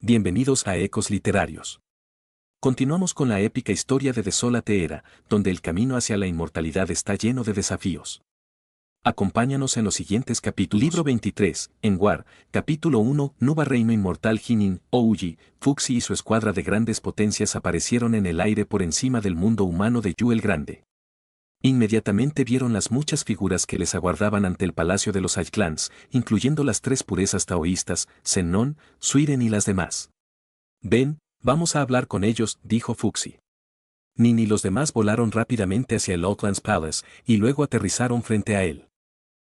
Bienvenidos a Ecos Literarios. Continuamos con la épica historia de Desolate Era, donde el camino hacia la inmortalidad está lleno de desafíos. Acompáñanos en los siguientes capítulos. Libro 23, Engwar, capítulo 1, Nuba Reino Inmortal Hinin, Ouji, Fuxi y su escuadra de grandes potencias aparecieron en el aire por encima del mundo humano de Yu el Grande. Inmediatamente vieron las muchas figuras que les aguardaban ante el palacio de los Ajclans, incluyendo las tres purezas taoístas, Sennon, Suiren y las demás. Ven, vamos a hablar con ellos, dijo Fuxi. Nin y los demás volaron rápidamente hacia el Oaklands Palace y luego aterrizaron frente a él.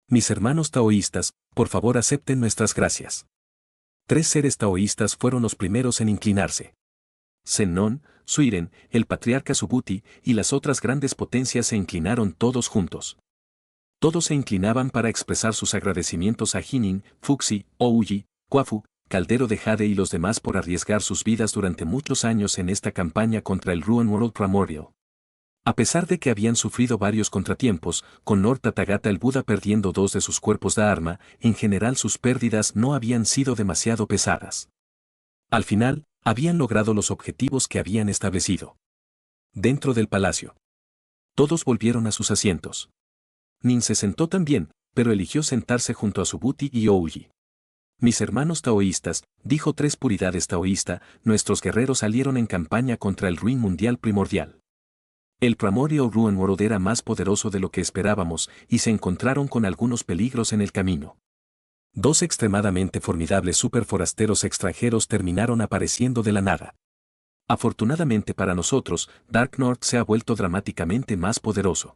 Mis hermanos taoístas, por favor acepten nuestras gracias. Tres seres taoístas fueron los primeros en inclinarse. Sennon, Suiren, el patriarca Subuti y las otras grandes potencias se inclinaron todos juntos. Todos se inclinaban para expresar sus agradecimientos a Hinin, Fuxi, Ouji, Quafu, Caldero de Jade y los demás por arriesgar sus vidas durante muchos años en esta campaña contra el Ruin World Primordial. A pesar de que habían sufrido varios contratiempos, con Lord Tathagata el Buda perdiendo 2 de sus cuerpos de arma, en general sus pérdidas no habían sido demasiado pesadas. Al final, habían logrado los objetivos que habían establecido. Dentro del palacio. Todos volvieron a sus asientos. Nin se sentó también, pero eligió sentarse junto a Subuti y Ouji. Mis hermanos taoístas, dijo Tres Puridades taoísta, nuestros guerreros salieron en campaña contra el Ruin Mundial Primordial. El Primordial Ruin World era más poderoso de lo que esperábamos y se encontraron con algunos peligros en el camino. 2 extremadamente formidables superforasteros extranjeros terminaron apareciendo de la nada. Afortunadamente para nosotros, Dark North se ha vuelto dramáticamente más poderoso.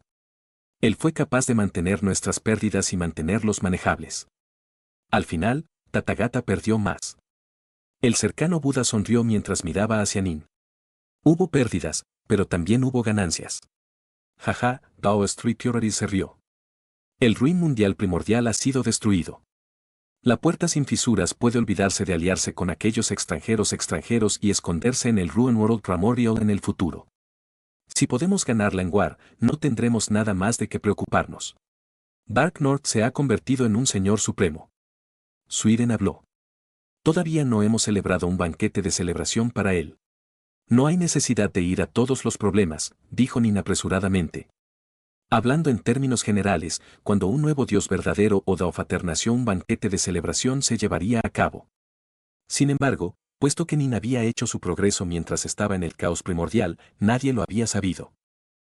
Él fue capaz de mantener nuestras pérdidas y mantenerlos manejables. Al final, Tathagata perdió más. El cercano Buda sonrió mientras miraba hacia Nin. Hubo pérdidas, pero también hubo ganancias. Jaja, Dao Street Theory se rió. El Ruin Mundial Primordial ha sido destruido. La puerta sin fisuras puede olvidarse de aliarse con aquellos extranjeros y esconderse en el Ruin World Primordial en el futuro. Si podemos ganar la Engwar, no tendremos nada más de qué preocuparnos. Dark North se ha convertido en un señor supremo. Suiren habló. Todavía no hemos celebrado un banquete de celebración para él. No hay necesidad de ir a todos los problemas, dijo Nin apresuradamente. Hablando en términos generales, cuando un nuevo Dios verdadero o Daofater nació, un banquete de celebración se llevaría a cabo. Sin embargo, puesto que Nin había hecho su progreso mientras estaba en el caos primordial, nadie lo había sabido.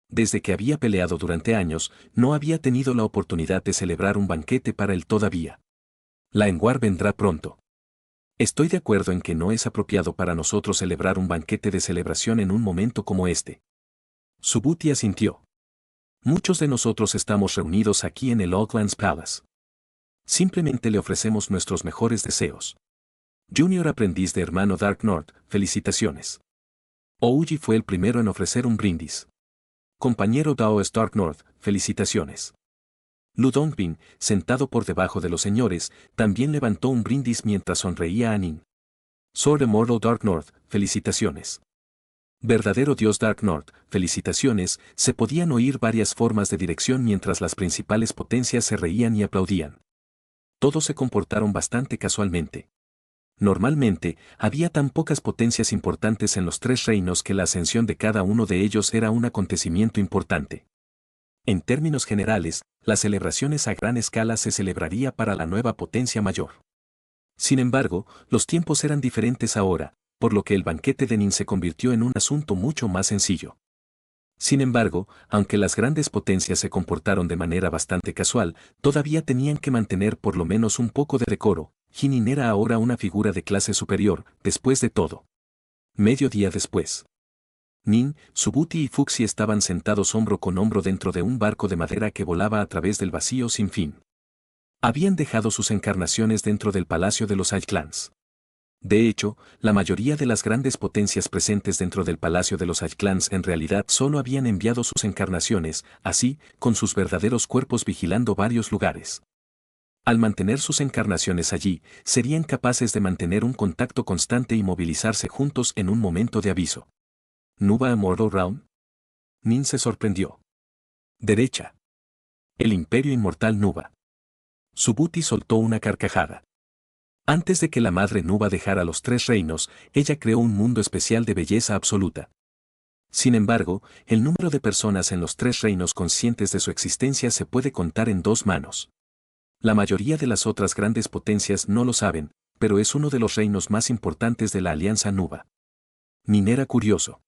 Desde que había peleado durante años, no había tenido la oportunidad de celebrar un banquete para él todavía. La Engwar vendrá pronto. Estoy de acuerdo en que no es apropiado para nosotros celebrar un banquete de celebración en un momento como este. Subuti asintió. Muchos de nosotros estamos reunidos aquí en el Oaklands Palace. Simplemente le ofrecemos nuestros mejores deseos. Junior aprendiz de hermano Dark North, felicitaciones. Ouji fue el primero en ofrecer un brindis. Compañero Daoist Dark North, felicitaciones. Lu Dongbin, sentado por debajo de los señores, también levantó un brindis mientras sonreía a Nin. Sword Immortal Dark North, felicitaciones. Verdadero Dios Dark North, felicitaciones. Se podían oír varias formas de dirección mientras las principales potencias se reían y aplaudían. Todos se comportaron bastante casualmente. Normalmente, había tan pocas potencias importantes en los 3 reinos que la ascensión de cada uno de ellos era un acontecimiento importante. En términos generales, las celebraciones a gran escala se celebraría para la nueva potencia mayor. Sin embargo, los tiempos eran diferentes ahora, por lo que el banquete de Nin se convirtió en un asunto mucho más sencillo. Sin embargo, aunque las grandes potencias se comportaron de manera bastante casual, todavía tenían que mantener por lo menos un poco de decoro. Hinin era ahora una figura de clase superior, después de todo. Medio día después. Nin, Subuti y Fuxi estaban sentados hombro con hombro dentro de un barco de madera que volaba a través del vacío sin fin. Habían dejado sus encarnaciones dentro del palacio de los Ajclans. De hecho, la mayoría de las grandes potencias presentes dentro del palacio de los Ajclans en realidad solo habían enviado sus encarnaciones, así, con sus verdaderos cuerpos vigilando varios lugares. Al mantener sus encarnaciones allí, serían capaces de mantener un contacto constante y movilizarse juntos en un momento de aviso. ¿Nuba Immortal Realm? Nin se sorprendió. Derecha. El Imperio Inmortal Nuba. Subuti soltó una carcajada. Antes de que la madre Nuba dejara los tres reinos, ella creó un mundo especial de belleza absoluta. Sin embargo, el número de personas en los tres reinos conscientes de su existencia se puede contar en dos manos. La mayoría de las otras grandes potencias no lo saben, pero es uno de los reinos más importantes de la Alianza Nuba. Nin era curioso.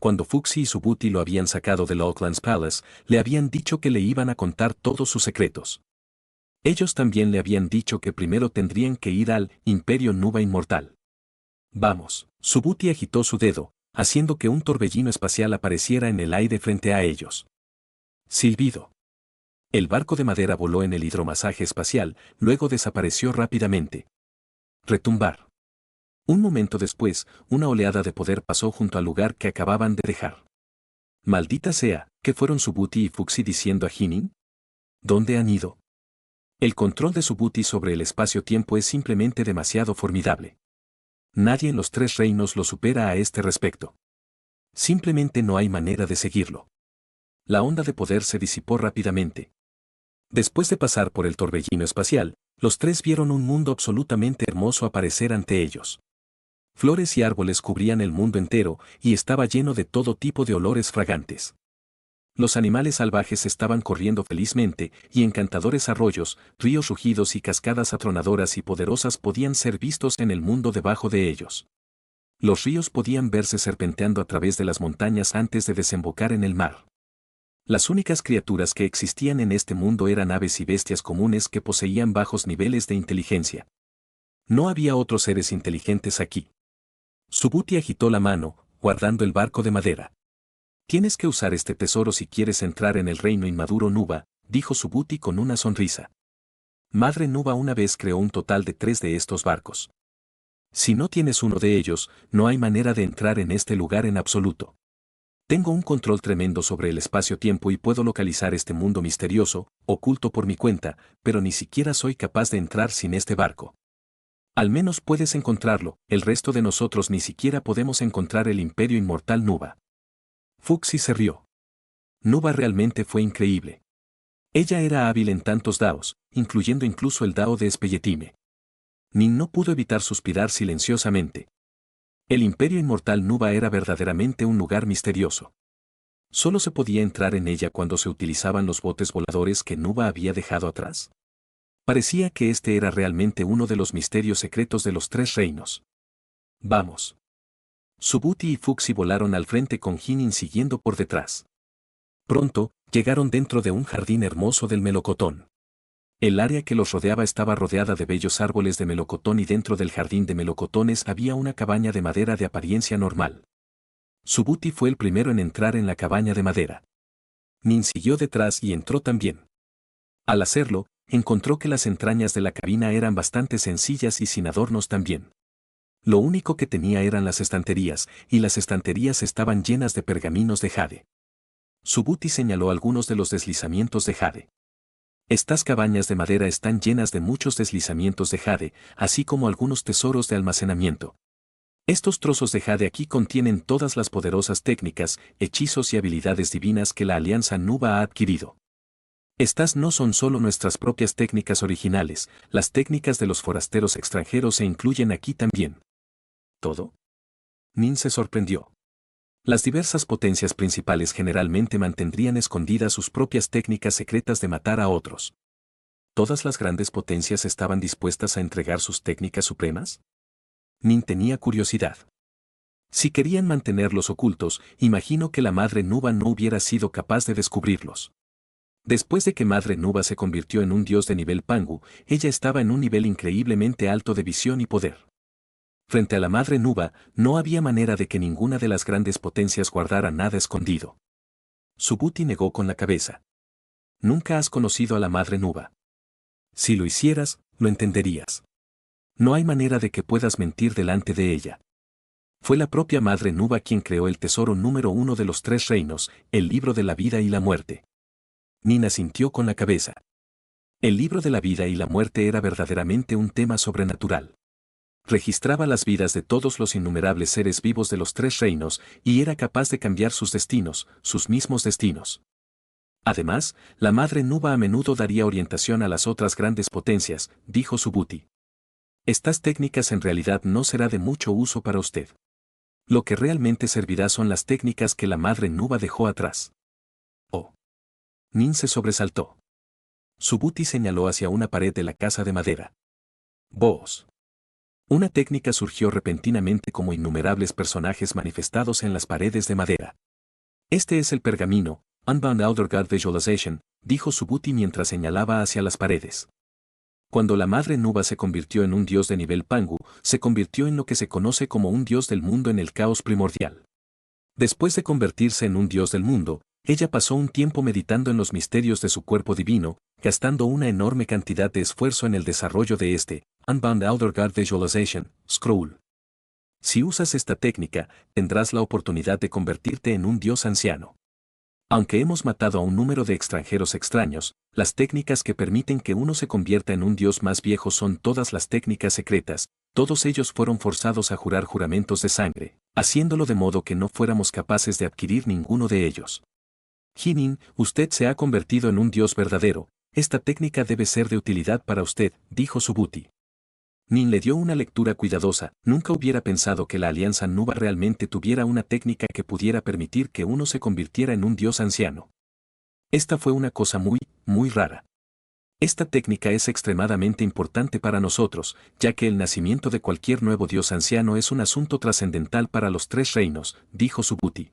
Cuando Fuxi y Subuti lo habían sacado del Oaklands Palace, le habían dicho que le iban a contar todos sus secretos. Ellos también le habían dicho que primero tendrían que ir al Imperio Nuba Inmortal. Vamos. Subuti agitó su dedo, haciendo que un torbellino espacial apareciera en el aire frente a ellos. Silbido. El barco de madera voló en el hidromasaje espacial, luego desapareció rápidamente. Retumbar. Un momento después, una oleada de poder pasó junto al lugar que acababan de dejar. Maldita sea, ¿qué fueron Subuti y Fuxi diciendo a Hinin? ¿Dónde han ido? El control de Subuti sobre el espacio-tiempo es simplemente demasiado formidable. Nadie en los tres reinos lo supera a este respecto. Simplemente no hay manera de seguirlo. La onda de poder se disipó rápidamente. Después de pasar por el torbellino espacial, los tres vieron un mundo absolutamente hermoso aparecer ante ellos. Flores y árboles cubrían el mundo entero y estaba lleno de todo tipo de olores fragantes. Los animales salvajes estaban corriendo felizmente y encantadores arroyos, ríos rugidos y cascadas atronadoras y poderosas podían ser vistos en el mundo debajo de ellos. Los ríos podían verse serpenteando a través de las montañas antes de desembocar en el mar. Las únicas criaturas que existían en este mundo eran aves y bestias comunes que poseían bajos niveles de inteligencia. No había otros seres inteligentes aquí. Subuti agitó la mano, guardando el barco de madera. Tienes que usar este tesoro si quieres entrar en el reino inmaduro Nuba, dijo Subuti con una sonrisa. Madre Nuba una vez creó un total de 3 de estos barcos. Si no tienes uno de ellos, no hay manera de entrar en este lugar en absoluto. Tengo un control tremendo sobre el espacio-tiempo y puedo localizar este mundo misterioso, oculto por mi cuenta, pero ni siquiera soy capaz de entrar sin este barco. Al menos puedes encontrarlo, el resto de nosotros ni siquiera podemos encontrar el imperio inmortal Nuba. Fuxi se rió. Nuba realmente fue increíble. Ella era hábil en tantos daos, incluyendo incluso el dao de Espelletime. Nin no pudo evitar suspirar silenciosamente. El imperio inmortal Nuba era verdaderamente un lugar misterioso. Solo se podía entrar en ella cuando se utilizaban los botes voladores que Nuba había dejado atrás. Parecía que este era realmente uno de los misterios secretos de los tres reinos. Vamos. Subuti y Fuxi volaron al frente con Hinin siguiendo por detrás. Pronto, llegaron dentro de un jardín hermoso del melocotón. El área que los rodeaba estaba rodeada de bellos árboles de melocotón y dentro del jardín de melocotones había una cabaña de madera de apariencia normal. Subuti fue el primero en entrar en la cabaña de madera. Nin siguió detrás y entró también. Al hacerlo, encontró que las entrañas de la cabina eran bastante sencillas y sin adornos también. Lo único que tenía eran las estanterías, y las estanterías estaban llenas de pergaminos de jade. Subuti señaló algunos de los deslizamientos de jade. Estas cabañas de madera están llenas de muchos deslizamientos de jade, así como algunos tesoros de almacenamiento. Estos trozos de jade aquí contienen todas las poderosas técnicas, hechizos y habilidades divinas que la Alianza Nuba ha adquirido. Estas no son solo nuestras propias técnicas originales, las técnicas de los forasteros extranjeros se incluyen aquí también. ¿Todo? Nin se sorprendió. Las diversas potencias principales generalmente mantendrían escondidas sus propias técnicas secretas de matar a otros. ¿Todas las grandes potencias estaban dispuestas a entregar sus técnicas supremas? Nin tenía curiosidad. Si querían mantenerlos ocultos, imagino que la Madre Nuba no hubiera sido capaz de descubrirlos. Después de que Madre Nuba se convirtió en un dios de nivel Pangu, ella estaba en un nivel increíblemente alto de visión y poder. Frente a la Madre Nuba, no había manera de que ninguna de las grandes potencias guardara nada escondido. Subuti negó con la cabeza. Nunca has conocido a la Madre Nuba. Si lo hicieras, lo entenderías. No hay manera de que puedas mentir delante de ella. Fue la propia Madre Nuba quien creó el tesoro número 1 de los tres reinos, el libro de la vida y la muerte. Nin asintió con la cabeza. El libro de la vida y la muerte era verdaderamente un tema sobrenatural. Registraba las vidas de todos los innumerables seres vivos de los tres reinos y era capaz de cambiar sus destinos, sus mismos destinos. Además, la Madre Nuba a menudo daría orientación a las otras grandes potencias, dijo Subuti. Estas técnicas en realidad no será de mucho uso para usted. Lo que realmente servirá son las técnicas que la madre Nuba dejó atrás. Oh. Nin se sobresaltó. Subhuti señaló hacia una pared de la casa de madera. Vos. Una técnica surgió repentinamente como innumerables personajes manifestados en las paredes de madera. Este es el pergamino, Unbound Outer God Visualization, dijo Subhuti mientras señalaba hacia las paredes. Cuando la madre Nuba se convirtió en un dios de nivel Pangu, se convirtió en lo que se conoce como un dios del mundo en el caos primordial. Después de convertirse en un dios del mundo, ella pasó un tiempo meditando en los misterios de su cuerpo divino, gastando una enorme cantidad de esfuerzo en el desarrollo de este, Unbound Outer God Visualization, Scroll. Si usas esta técnica, tendrás la oportunidad de convertirte en un dios anciano. Aunque hemos matado a un número de extranjeros extraños, las técnicas que permiten que uno se convierta en un dios más viejo son todas las técnicas secretas. Todos ellos fueron forzados a jurar juramentos de sangre, haciéndolo de modo que no fuéramos capaces de adquirir ninguno de ellos. Hinin, usted se ha convertido en un dios verdadero, esta técnica debe ser de utilidad para usted, dijo Subhuti. Nin le dio una lectura cuidadosa, nunca hubiera pensado que la Alianza Nuba realmente tuviera una técnica que pudiera permitir que uno se convirtiera en un dios anciano. Esta fue una cosa muy rara. Esta técnica es extremadamente importante para nosotros, ya que el nacimiento de cualquier nuevo dios anciano es un asunto trascendental para los tres reinos, dijo Subhuti.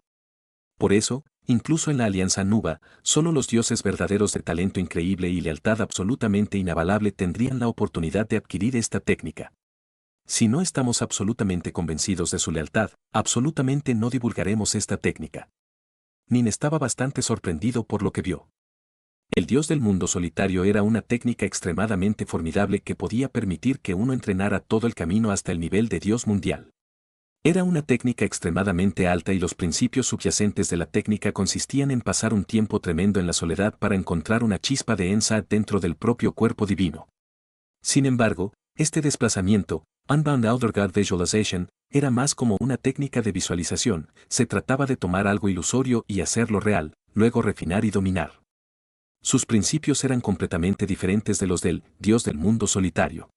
Por eso, incluso en la Alianza Nuba, solo los dioses verdaderos de talento increíble y lealtad absolutamente inabalable tendrían la oportunidad de adquirir esta técnica. Si no estamos absolutamente convencidos de su lealtad, absolutamente no divulgaremos esta técnica. Nin estaba bastante sorprendido por lo que vio. El dios del mundo solitario era una técnica extremadamente formidable que podía permitir que uno entrenara todo el camino hasta el nivel de dios mundial. Era una técnica extremadamente alta y los principios subyacentes de la técnica consistían en pasar un tiempo tremendo en la soledad para encontrar una chispa de Ensat dentro del propio cuerpo divino. Sin embargo, este desplazamiento, Unbound Outer God Visualization, era más como una técnica de visualización, se trataba de tomar algo ilusorio y hacerlo real, luego refinar y dominar. Sus principios eran completamente diferentes de los del Dios del mundo solitario.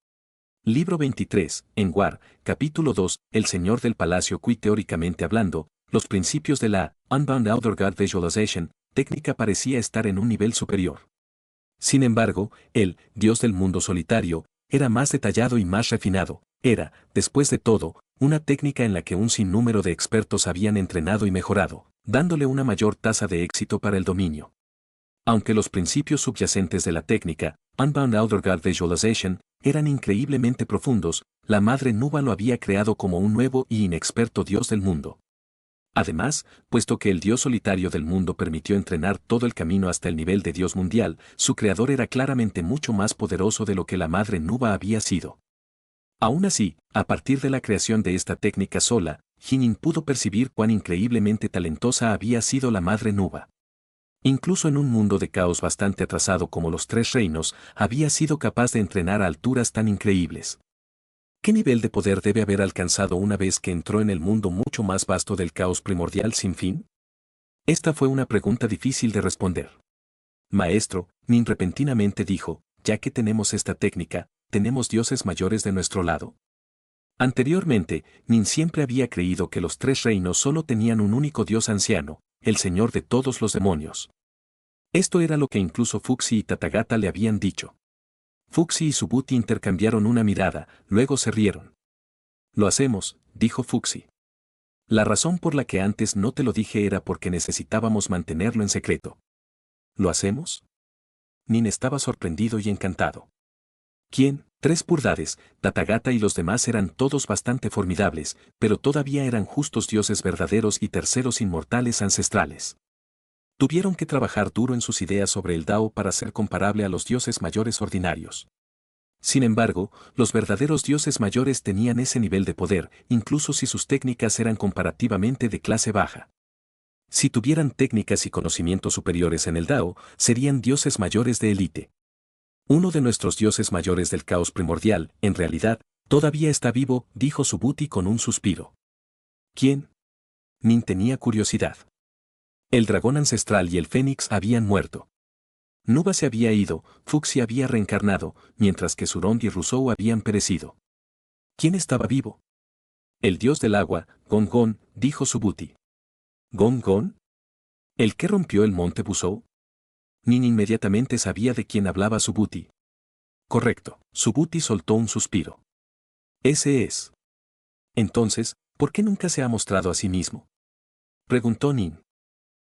Libro 23, en War, capítulo 2, El Señor del Palacio Kui. Teóricamente hablando, los principios de la Unbound Outer God Visualization técnica parecía estar en un nivel superior. Sin embargo, el Dios del mundo solitario era más detallado y más refinado. Era, después de todo, una técnica en la que un sinnúmero de expertos habían entrenado y mejorado, dándole una mayor tasa de éxito para el dominio. Aunque los principios subyacentes de la técnica, Unbound Outer God Visualization, eran increíblemente profundos, la madre Nuba lo había creado como un nuevo y inexperto dios del mundo. Además, puesto que el dios solitario del mundo permitió entrenar todo el camino hasta el nivel de dios mundial, su creador era claramente mucho más poderoso de lo que la madre Nuba había sido. Aún así, a partir de la creación de esta técnica sola, Hinin pudo percibir cuán increíblemente talentosa había sido la madre Nuba. Incluso en un mundo de caos bastante atrasado como los tres reinos, había sido capaz de entrenar a alturas tan increíbles. ¿Qué nivel de poder debe haber alcanzado una vez que entró en el mundo mucho más vasto del caos primordial sin fin? Esta fue una pregunta difícil de responder. Maestro, Nin repentinamente dijo, ya que tenemos esta técnica, ¿tenemos dioses mayores de nuestro lado? Anteriormente, Nin siempre había creído que los tres reinos solo tenían un único dios anciano, el señor de todos los demonios. Esto era lo que incluso Fuxi y Tathagata le habían dicho. Fuxi y Subhuti intercambiaron una mirada, luego se rieron. Lo hacemos, dijo Fuxi. La razón por la que antes no te lo dije era porque necesitábamos mantenerlo en secreto. ¿Lo hacemos? Nin estaba sorprendido y encantado. ¿Quién? Tres purdades, Tathagata y los demás eran todos bastante formidables, pero todavía eran justos dioses verdaderos y terceros inmortales ancestrales. Tuvieron que trabajar duro en sus ideas sobre el Dao para ser comparable a los dioses mayores ordinarios. Sin embargo, los verdaderos dioses mayores tenían ese nivel de poder, incluso si sus técnicas eran comparativamente de clase baja. Si tuvieran técnicas y conocimientos superiores en el Dao, serían dioses mayores de élite. Uno de nuestros dioses mayores del caos primordial, en realidad, todavía está vivo, dijo Subhuti con un suspiro. ¿Quién? Nin tenía curiosidad. El dragón ancestral y el fénix habían muerto. Nuba se había ido, Fuxi había reencarnado, mientras que Surond y Rousseau habían perecido. ¿Quién estaba vivo? El dios del agua, Gon-Gon, dijo Subuti. ¿Gon-Gon? ¿El que rompió el monte Busou? Nin inmediatamente sabía de quién hablaba Subuti. Correcto, Subuti soltó un suspiro. Ese es. Entonces, ¿por qué nunca se ha mostrado a sí mismo? Preguntó Nin.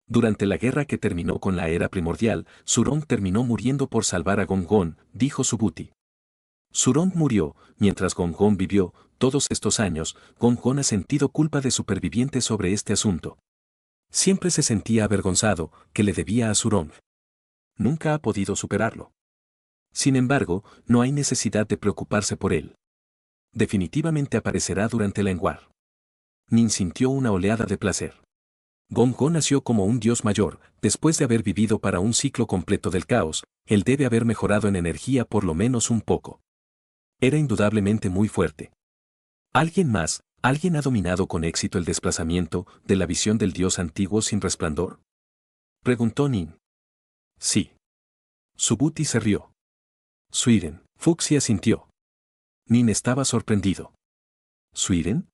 Durante la guerra que terminó con la era primordial, Surong terminó muriendo por salvar a Gon-Gon, dijo Subuti. Surong murió, mientras Gon-Gon vivió. Todos estos años, Gon-Gon ha sentido culpa de superviviente sobre este asunto. Siempre se sentía avergonzado, que le debía a Surong. Nunca ha podido superarlo. Sin embargo, no hay necesidad de preocuparse por él. Definitivamente aparecerá durante la Enguar. Nin sintió una oleada de placer. Gon-Gon nació como un dios mayor, después de haber vivido para un ciclo completo del caos, él debe haber mejorado en energía por lo menos un poco. Era indudablemente muy fuerte. ¿Alguien ha dominado con éxito el desplazamiento de la visión del dios antiguo sin resplandor? Preguntó Nin. Sí. Subuti se rió. Suiren, Fuxia sintió. Nin estaba sorprendido. ¿Suiren?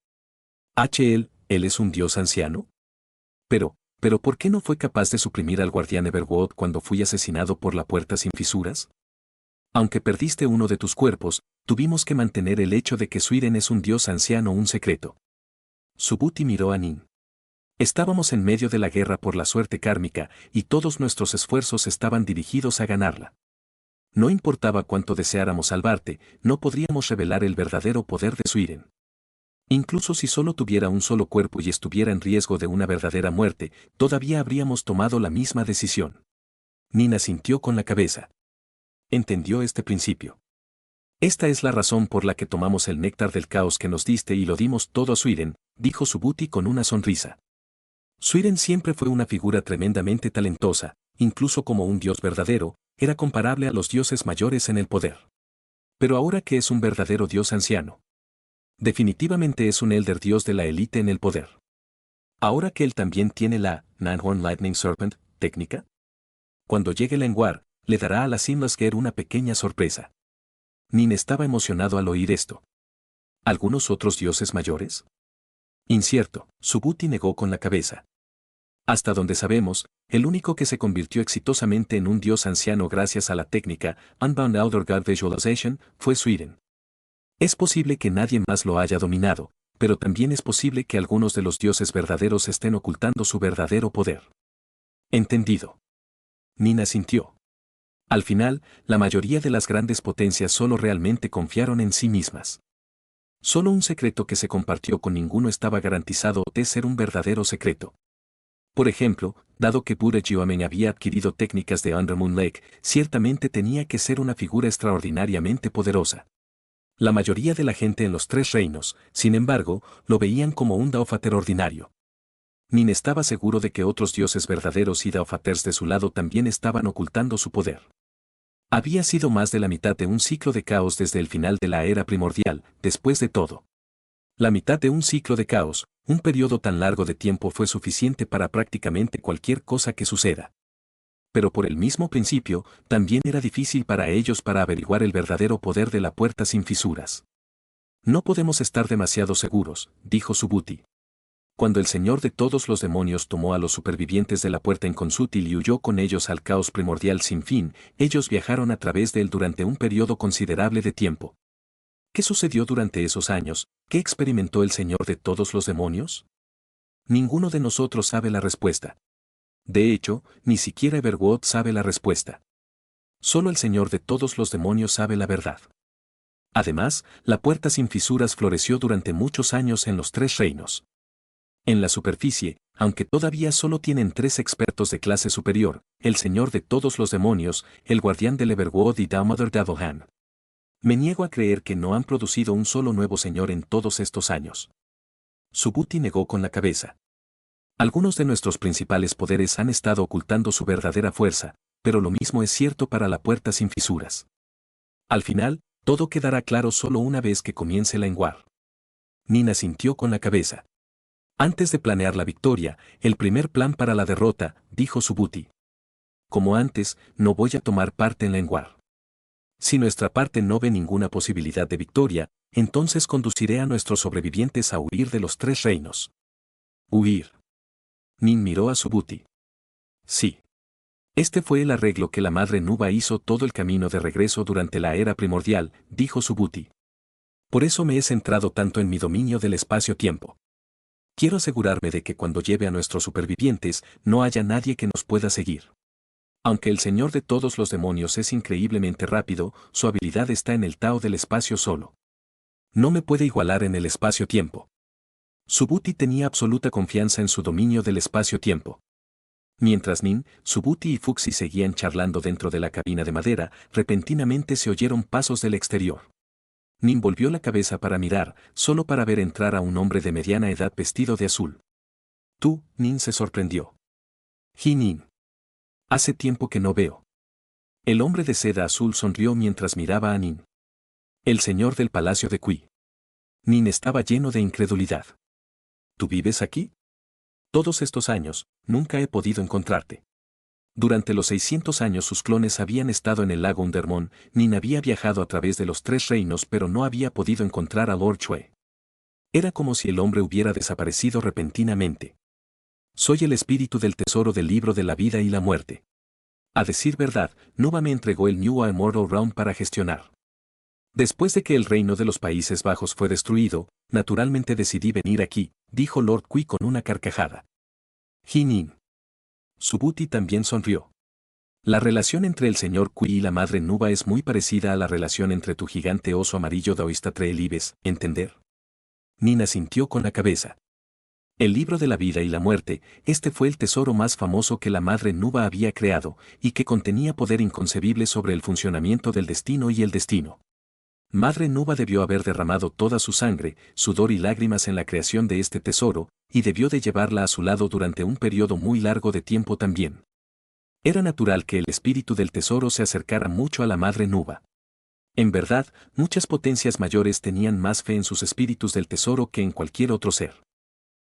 ¿Él es un dios anciano? Pero ¿por qué no fue capaz de suprimir al guardián Everwood cuando fui asesinado por la puerta sin fisuras? Aunque perdiste uno de tus cuerpos, tuvimos que mantener el hecho de que Suiren es un dios anciano un secreto. Subuti miró a Nin. Estábamos en medio de la guerra por la suerte kármica, y todos nuestros esfuerzos estaban dirigidos a ganarla. No importaba cuánto deseáramos salvarte, no podríamos revelar el verdadero poder de Suiren. Incluso si solo tuviera un solo cuerpo y estuviera en riesgo de una verdadera muerte, todavía habríamos tomado la misma decisión. Nin asintió con la cabeza. Entendió este principio. Esta es la razón por la que tomamos el néctar del caos que nos diste y lo dimos todo a Suiren, dijo Subuti con una sonrisa. Suiren siempre fue una figura tremendamente talentosa, incluso como un dios verdadero, era comparable a los dioses mayores en el poder. Pero ahora que es un verdadero dios anciano. Definitivamente es un elder dios de la élite en el poder. Ahora que él también tiene la Nanhorn Lightning Serpent técnica. Cuando llegue la Enguar, le dará a la Seamless Gear una pequeña sorpresa. Nin estaba emocionado al oír esto. ¿Algunos otros dioses mayores? Incierto, Subuti negó con la cabeza. Hasta donde sabemos, el único que se convirtió exitosamente en un dios anciano gracias a la técnica Unbound Outer God Visualization fue Suiren. Es posible que nadie más lo haya dominado, pero también es posible que algunos de los dioses verdaderos estén ocultando su verdadero poder. Entendido. Nin asintió. Al final, la mayoría de las grandes potencias solo realmente confiaron en sí mismas. Solo un secreto que se compartió con ninguno estaba garantizado de ser un verdadero secreto. Por ejemplo, dado que Buddha Gyuamen había adquirido técnicas de Undermoon Lake, ciertamente tenía que ser una figura extraordinariamente poderosa. La mayoría de la gente en los Tres Reinos, sin embargo, lo veían como un Daofater ordinario. Nin estaba seguro de que otros dioses verdaderos y Daofaters de su lado también estaban ocultando su poder. Había sido más de la mitad de un ciclo de caos desde el final de la era primordial, después de todo. La mitad de un ciclo de caos, un periodo tan largo de tiempo fue suficiente para prácticamente cualquier cosa que suceda. Pero por el mismo principio, también era difícil para ellos para averiguar el verdadero poder de la puerta sin fisuras. No podemos estar demasiado seguros, dijo Subuti. Cuando el señor de todos los demonios tomó a los supervivientes de la puerta inconsútil y huyó con ellos al caos primordial sin fin, ellos viajaron a través de él durante un periodo considerable de tiempo. ¿Qué sucedió durante esos años? ¿Qué experimentó el señor de todos los demonios? Ninguno de nosotros sabe la respuesta. De hecho, ni siquiera Everwood sabe la respuesta. Solo el señor de todos los demonios sabe la verdad. Además, la puerta sin fisuras floreció durante muchos años en los Tres Reinos. En la superficie, aunque todavía solo tienen 3 expertos de clase superior, el señor de todos los demonios, el guardián del Everwood y Damodar Davohan. Me niego a creer que no han producido un solo nuevo señor en todos estos años. Subuti negó con la cabeza. Algunos de nuestros principales poderes han estado ocultando su verdadera fuerza, pero lo mismo es cierto para la puerta sin fisuras. Al final, todo quedará claro solo una vez que comience la Enguar. Nin asintió con la cabeza. Antes de planear la victoria, el primer plan para la derrota, dijo Subuti. Como antes, no voy a tomar parte en la Enguar. Si nuestra parte no ve ninguna posibilidad de victoria, entonces conduciré a nuestros sobrevivientes a huir de los tres reinos. Huir. Nin miró a Subhuti. Sí. Este fue el arreglo que la madre Nuba hizo todo el camino de regreso durante la era primordial, dijo Subhuti. Por eso me he centrado tanto en mi dominio del espacio-tiempo. Quiero asegurarme de que cuando lleve a nuestros supervivientes no haya nadie que nos pueda seguir. Aunque el señor de todos los demonios es increíblemente rápido, su habilidad está en el Tao del espacio solo. No me puede igualar en el espacio-tiempo. Subhuti tenía absoluta confianza en su dominio del espacio-tiempo. Mientras Nin, Subhuti y Fuxi seguían charlando dentro de la cabina de madera, repentinamente se oyeron pasos del exterior. Nin volvió la cabeza para mirar, solo para ver entrar a un hombre de mediana edad vestido de azul. Tú, Nin se sorprendió. Nin. Hace tiempo que no veo. El hombre de seda azul sonrió mientras miraba a Nin. El señor del palacio de Kui. Nin estaba lleno de incredulidad. ¿Tú vives aquí? Todos estos años, nunca he podido encontrarte. Durante los 600 años sus clones habían estado en el lago Undermon, Nin había viajado a través de los tres reinos pero no había podido encontrar a Lord Chue. Era como si el hombre hubiera desaparecido repentinamente. Soy el espíritu del tesoro del libro de la vida y la muerte. A decir verdad, Nuba me entregó el New Immortal Realm para gestionar. Después de que el reino de los Países Bajos fue destruido, naturalmente decidí venir aquí, dijo Lord Kui con una carcajada. Nin. Subhuti también sonrió. La relación entre el señor Kui y la madre Nuba es muy parecida a la relación entre tu gigante oso amarillo daoísta Treelibes, ¿entender? Nin asintió con la cabeza. El libro de la vida y la muerte, este fue el tesoro más famoso que la madre Nuba había creado, y que contenía poder inconcebible sobre el funcionamiento del destino y el destino. Madre Nuba debió haber derramado toda su sangre, sudor y lágrimas en la creación de este tesoro, y debió de llevarla a su lado durante un periodo muy largo de tiempo también. Era natural que el espíritu del tesoro se acercara mucho a la madre Nuba. En verdad, muchas potencias mayores tenían más fe en sus espíritus del tesoro que en cualquier otro ser.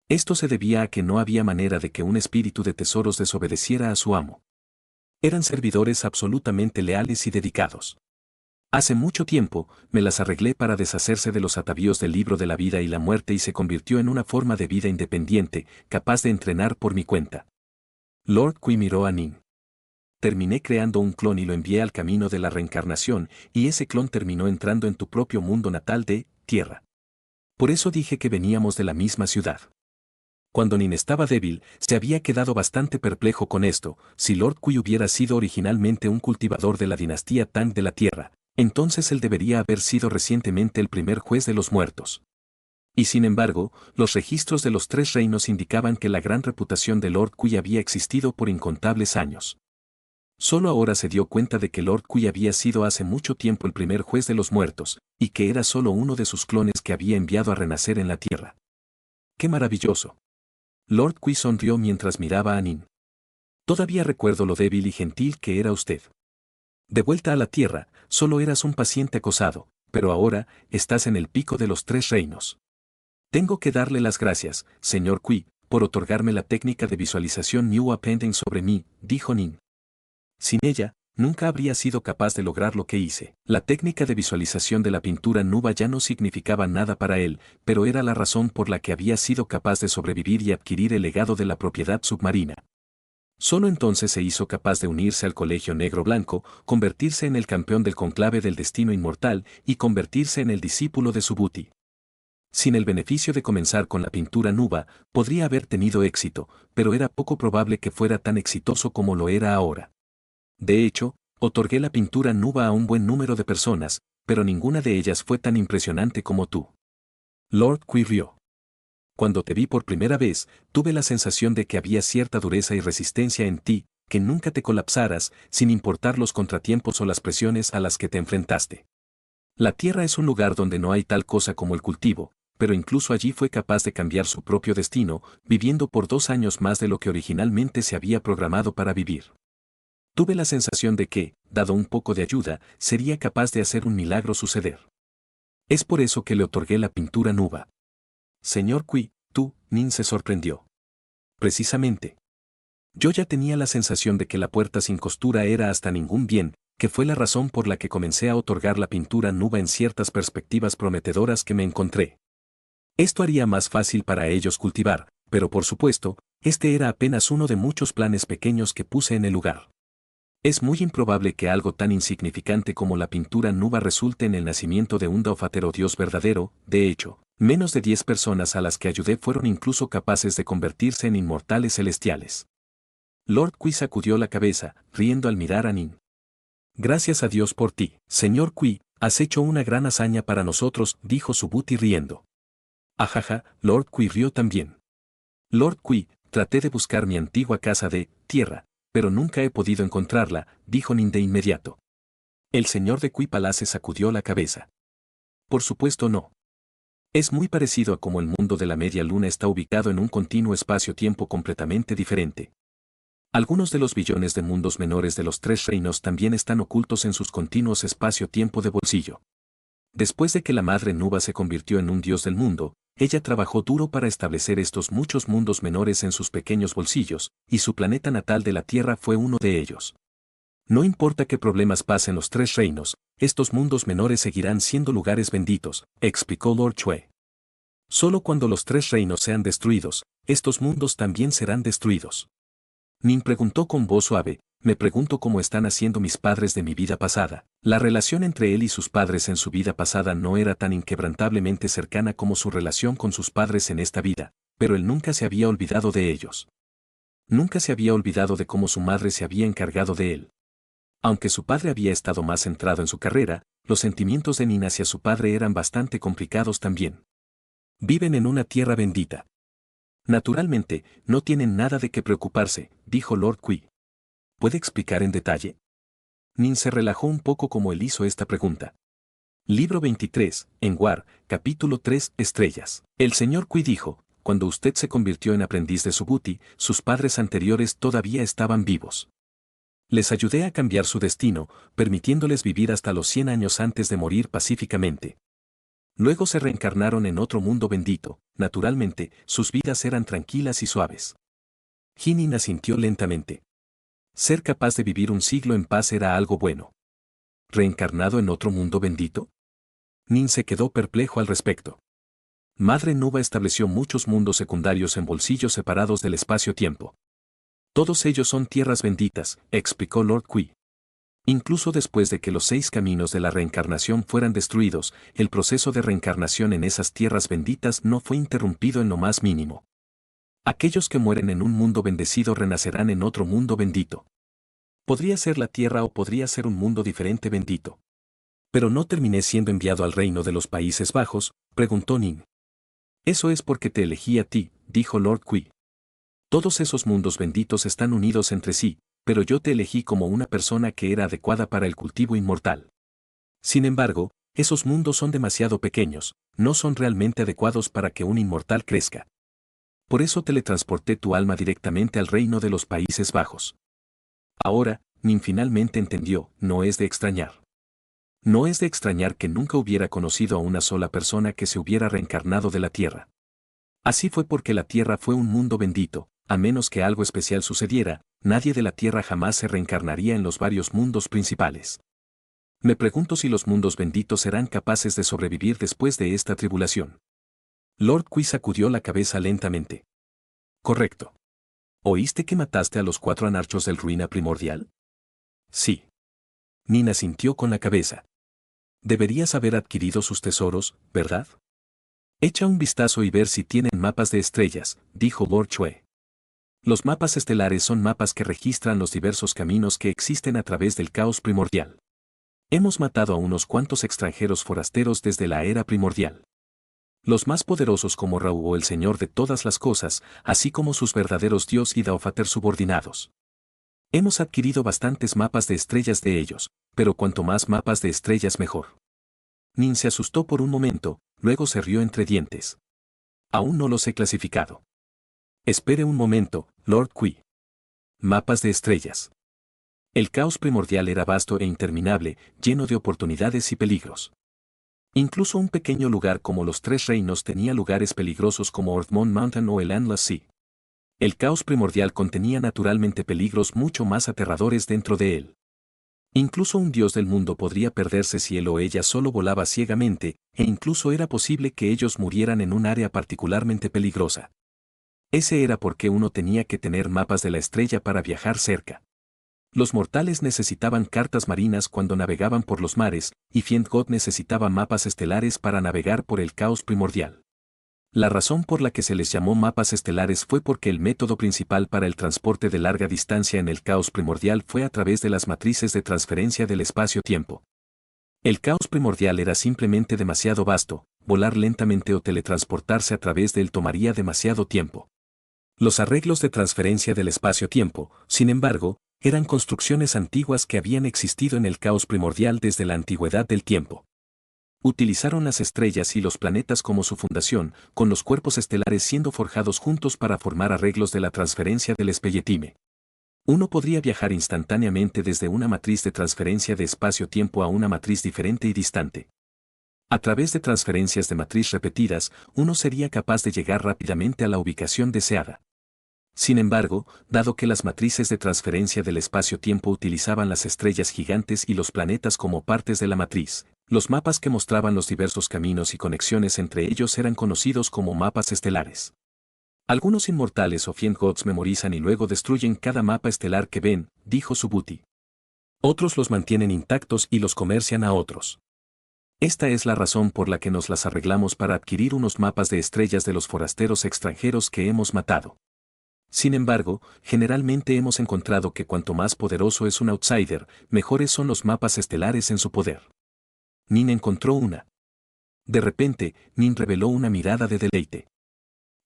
Esto se debía a que no había manera de que un espíritu de tesoros desobedeciera a su amo. Eran servidores absolutamente leales y dedicados. Hace mucho tiempo, me las arreglé para deshacerse de los atavíos del libro de la vida y la muerte y se convirtió en una forma de vida independiente, capaz de entrenar por mi cuenta. Lord Kui miró a Nin. Terminé creando un clon y lo envié al camino de la reencarnación, y ese clon terminó entrando en tu propio mundo natal de Tierra. Por eso dije que veníamos de la misma ciudad. Cuando Nin estaba débil, se había quedado bastante perplejo con esto. Si Lord Kui hubiera sido originalmente un cultivador de la dinastía Tang de la Tierra, entonces él debería haber sido recientemente el primer juez de los muertos. Y sin embargo, los registros de los tres reinos indicaban que la gran reputación de Lord Kui había existido por incontables años. Solo ahora se dio cuenta de que Lord Kui había sido hace mucho tiempo el primer juez de los muertos, y que era solo uno de sus clones que había enviado a renacer en la Tierra. ¡Qué maravilloso! Lord Kui sonrió mientras miraba a Nin. Todavía recuerdo lo débil y gentil que era usted. De vuelta a la Tierra, solo eras un paciente acosado, pero ahora, estás en el pico de los tres reinos. Tengo que darle las gracias, señor Kui, por otorgarme la técnica de visualización New Appending sobre mí, dijo Nin. Sin ella, nunca habría sido capaz de lograr lo que hice. La técnica de visualización de la pintura Nuba ya no significaba nada para él, pero era la razón por la que había sido capaz de sobrevivir y adquirir el legado de la propiedad submarina. Solo entonces se hizo capaz de unirse al Colegio Negro-Blanco, convertirse en el campeón del conclave del destino inmortal y convertirse en el discípulo de Subhuti. Sin el beneficio de comenzar con la pintura Nuba, podría haber tenido éxito, pero era poco probable que fuera tan exitoso como lo era ahora. De hecho, otorgué la pintura Nuba a un buen número de personas, pero ninguna de ellas fue tan impresionante como tú. Lord Kui rió. Cuando te vi por primera vez, tuve la sensación de que había cierta dureza y resistencia en ti, que nunca te colapsaras, sin importar los contratiempos o las presiones a las que te enfrentaste. La Tierra es un lugar donde no hay tal cosa como el cultivo, pero incluso allí fue capaz de cambiar su propio destino, viviendo por 2 años más de lo que originalmente se había programado para vivir. Tuve la sensación de que, dado un poco de ayuda, sería capaz de hacer un milagro suceder. Es por eso que le otorgué la pintura Nuba. Señor Kui, tú, Nin se sorprendió. Precisamente. Yo ya tenía la sensación de que la puerta sin costura era hasta ningún bien, que fue la razón por la que comencé a otorgar la pintura nuba en ciertas perspectivas prometedoras que me encontré. Esto haría más fácil para ellos cultivar, pero por supuesto, este era apenas uno de muchos planes pequeños que puse en el lugar. Es muy improbable que algo tan insignificante como la pintura nuba resulte en el nacimiento de un Daofatero Dios verdadero. De hecho, menos de 10 personas a las que ayudé fueron incluso capaces de convertirse en inmortales celestiales. Lord Qui sacudió la cabeza, riendo al mirar a Nin. Gracias a Dios por ti, señor Qui, has hecho una gran hazaña para nosotros, dijo Subuti riendo. Ajaja, Lord Qui rió también. Lord Qui, traté de buscar mi antigua casa de tierra, pero nunca he podido encontrarla, dijo Nin de inmediato. El señor de Qui Palace sacudió la cabeza. Por supuesto no. Es muy parecido a como el mundo de la media luna está ubicado en un continuo espacio-tiempo completamente diferente. Algunos de los billones de mundos menores de los 3 reinos también están ocultos en sus continuos espacio-tiempo de bolsillo. Después de que la madre Nuba se convirtió en un dios del mundo, ella trabajó duro para establecer estos muchos mundos menores en sus pequeños bolsillos, y su planeta natal de la Tierra fue uno de ellos. No importa qué problemas pasen los 3 reinos, estos mundos menores seguirán siendo lugares benditos, explicó Lord Chue. Solo cuando los 3 reinos sean destruidos, estos mundos también serán destruidos. Nin preguntó con voz suave, me pregunto cómo están haciendo mis padres de mi vida pasada. La relación entre él y sus padres en su vida pasada no era tan inquebrantablemente cercana como su relación con sus padres en esta vida, pero él nunca se había olvidado de ellos. Nunca se había olvidado de cómo su madre se había encargado de él. Aunque su padre había estado más centrado en su carrera, los sentimientos de Nin hacia su padre eran bastante complicados también. Viven en una tierra bendita. Naturalmente, no tienen nada de qué preocuparse, dijo Lord Qui. ¿Puede explicar en detalle? Nin se relajó un poco como él hizo esta pregunta. Libro 23, en War, capítulo 3, Estrellas. El señor Qui dijo, cuando usted se convirtió en aprendiz de Subuti, sus padres anteriores todavía estaban vivos. Les ayudé a cambiar su destino, permitiéndoles vivir hasta los 100 años antes de morir pacíficamente. Luego se reencarnaron en otro mundo bendito, naturalmente, sus vidas eran tranquilas y suaves. Nin asintió lentamente. Ser capaz de vivir un siglo en paz era algo bueno. ¿Reencarnado en otro mundo bendito? Nin se quedó perplejo al respecto. Madre Nuba estableció muchos mundos secundarios en bolsillos separados del espacio-tiempo. Todos ellos son tierras benditas, explicó Lord Qui. Incluso después de que los 6 caminos de la reencarnación fueran destruidos, el proceso de reencarnación en esas tierras benditas no fue interrumpido en lo más mínimo. Aquellos que mueren en un mundo bendecido renacerán en otro mundo bendito. Podría ser la tierra o podría ser un mundo diferente bendito. Pero no terminé siendo enviado al reino de los Países Bajos, preguntó Nin. Eso es porque te elegí a ti, dijo Lord Qui. Todos esos mundos benditos están unidos entre sí, pero yo te elegí como una persona que era adecuada para el cultivo inmortal. Sin embargo, esos mundos son demasiado pequeños, no son realmente adecuados para que un inmortal crezca. Por eso teletransporté tu alma directamente al reino de los Países Bajos. Ahora, Nin finalmente entendió, no es de extrañar. No es de extrañar que nunca hubiera conocido a una sola persona que se hubiera reencarnado de la Tierra. Así fue porque la Tierra fue un mundo bendito, a menos que algo especial sucediera, nadie de la Tierra jamás se reencarnaría en los varios mundos principales. Me pregunto si los mundos benditos serán capaces de sobrevivir después de esta tribulación. Lord Qui sacudió la cabeza lentamente. Correcto. ¿Oíste que mataste a los 4 anarchos del ruina primordial? Sí. Nin asintió con la cabeza. Deberías haber adquirido sus tesoros, ¿verdad? Echa un vistazo y ver si tienen mapas de estrellas, dijo Lord Chue. Los mapas estelares son mapas que registran los diversos caminos que existen a través del caos primordial. Hemos matado a unos cuantos extranjeros forasteros desde la era primordial. Los más poderosos como Rau o el Señor de todas las cosas, así como sus verdaderos Dios y Daofater subordinados. Hemos adquirido bastantes mapas de estrellas de ellos, pero cuanto más mapas de estrellas mejor. Nin se asustó por un momento, luego se rió entre dientes. Aún no los he clasificado. Espere un momento, Lord Qui. Mapas de estrellas. El caos primordial era vasto e interminable, lleno de oportunidades y peligros. Incluso un pequeño lugar como los 3 reinos tenía lugares peligrosos como Orthmont Mountain o el Endless Sea. El caos primordial contenía naturalmente peligros mucho más aterradores dentro de él. Incluso un dios del mundo podría perderse si él o ella solo volaba ciegamente, e incluso era posible que ellos murieran en un área particularmente peligrosa. Ese era porque uno tenía que tener mapas de la estrella para viajar cerca. Los mortales necesitaban cartas marinas cuando navegaban por los mares, y Fiendgod necesitaba mapas estelares para navegar por el caos primordial. La razón por la que se les llamó mapas estelares fue porque el método principal para el transporte de larga distancia en el caos primordial fue a través de las matrices de transferencia del espacio-tiempo. El caos primordial era simplemente demasiado vasto, volar lentamente o teletransportarse a través de él tomaría demasiado tiempo. Los arreglos de transferencia del espacio-tiempo, sin embargo, eran construcciones antiguas que habían existido en el caos primordial desde la antigüedad del tiempo. Utilizaron las estrellas y los planetas como su fundación, con los cuerpos estelares siendo forjados juntos para formar arreglos de la transferencia del espelletime. Uno podría viajar instantáneamente desde una matriz de transferencia de espacio-tiempo a una matriz diferente y distante. A través de transferencias de matriz repetidas, uno sería capaz de llegar rápidamente a la ubicación deseada. Sin embargo, dado que las matrices de transferencia del espacio-tiempo utilizaban las estrellas gigantes y los planetas como partes de la matriz, los mapas que mostraban los diversos caminos y conexiones entre ellos eran conocidos como mapas estelares. Algunos inmortales o Fiendgods memorizan y luego destruyen cada mapa estelar que ven, dijo Subuti. Otros los mantienen intactos y los comercian a otros. Esta es la razón por la que nos las arreglamos para adquirir unos mapas de estrellas de los forasteros extranjeros que hemos matado. Sin embargo, generalmente hemos encontrado que cuanto más poderoso es un outsider, mejores son los mapas estelares en su poder. Nin encontró una. De repente, Nin reveló una mirada de deleite.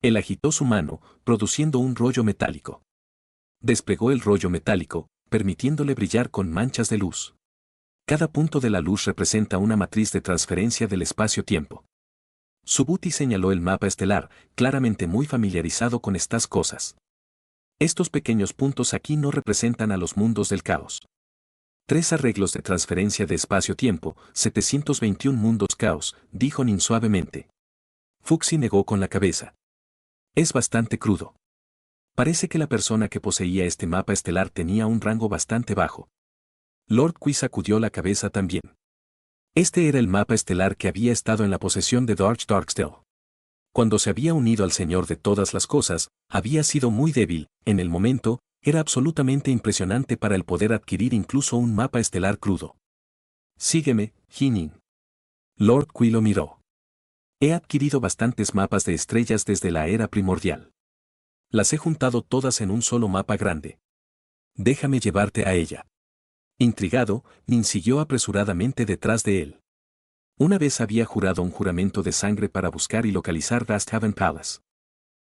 Él agitó su mano, produciendo un rollo metálico. Desplegó el rollo metálico, permitiéndole brillar con manchas de luz. Cada punto de la luz representa una matriz de transferencia del espacio-tiempo. Subuti señaló el mapa estelar, claramente muy familiarizado con estas cosas. Estos pequeños puntos aquí no representan a los mundos del caos. 3 arreglos de transferencia de espacio-tiempo, 721 mundos caos, dijo Nin suavemente. Fuxi negó con la cabeza. Es bastante crudo. Parece que la persona que poseía este mapa estelar tenía un rango bastante bajo. Lord Qui sacudió la cabeza también. Este era el mapa estelar que había estado en la posesión de Darch Darksteel. Cuando se había unido al Señor de todas las cosas, había sido muy débil, en el momento, era absolutamente impresionante para el poder adquirir incluso un mapa estelar crudo. Sígueme, Jinin. Lord Qui lo miró. He adquirido bastantes mapas de estrellas desde la era primordial. Las he juntado todas en un solo mapa grande. Déjame llevarte a ella. Intrigado, Nin siguió apresuradamente detrás de él. Una vez había jurado un juramento de sangre para buscar y localizar Gasthaven Palace.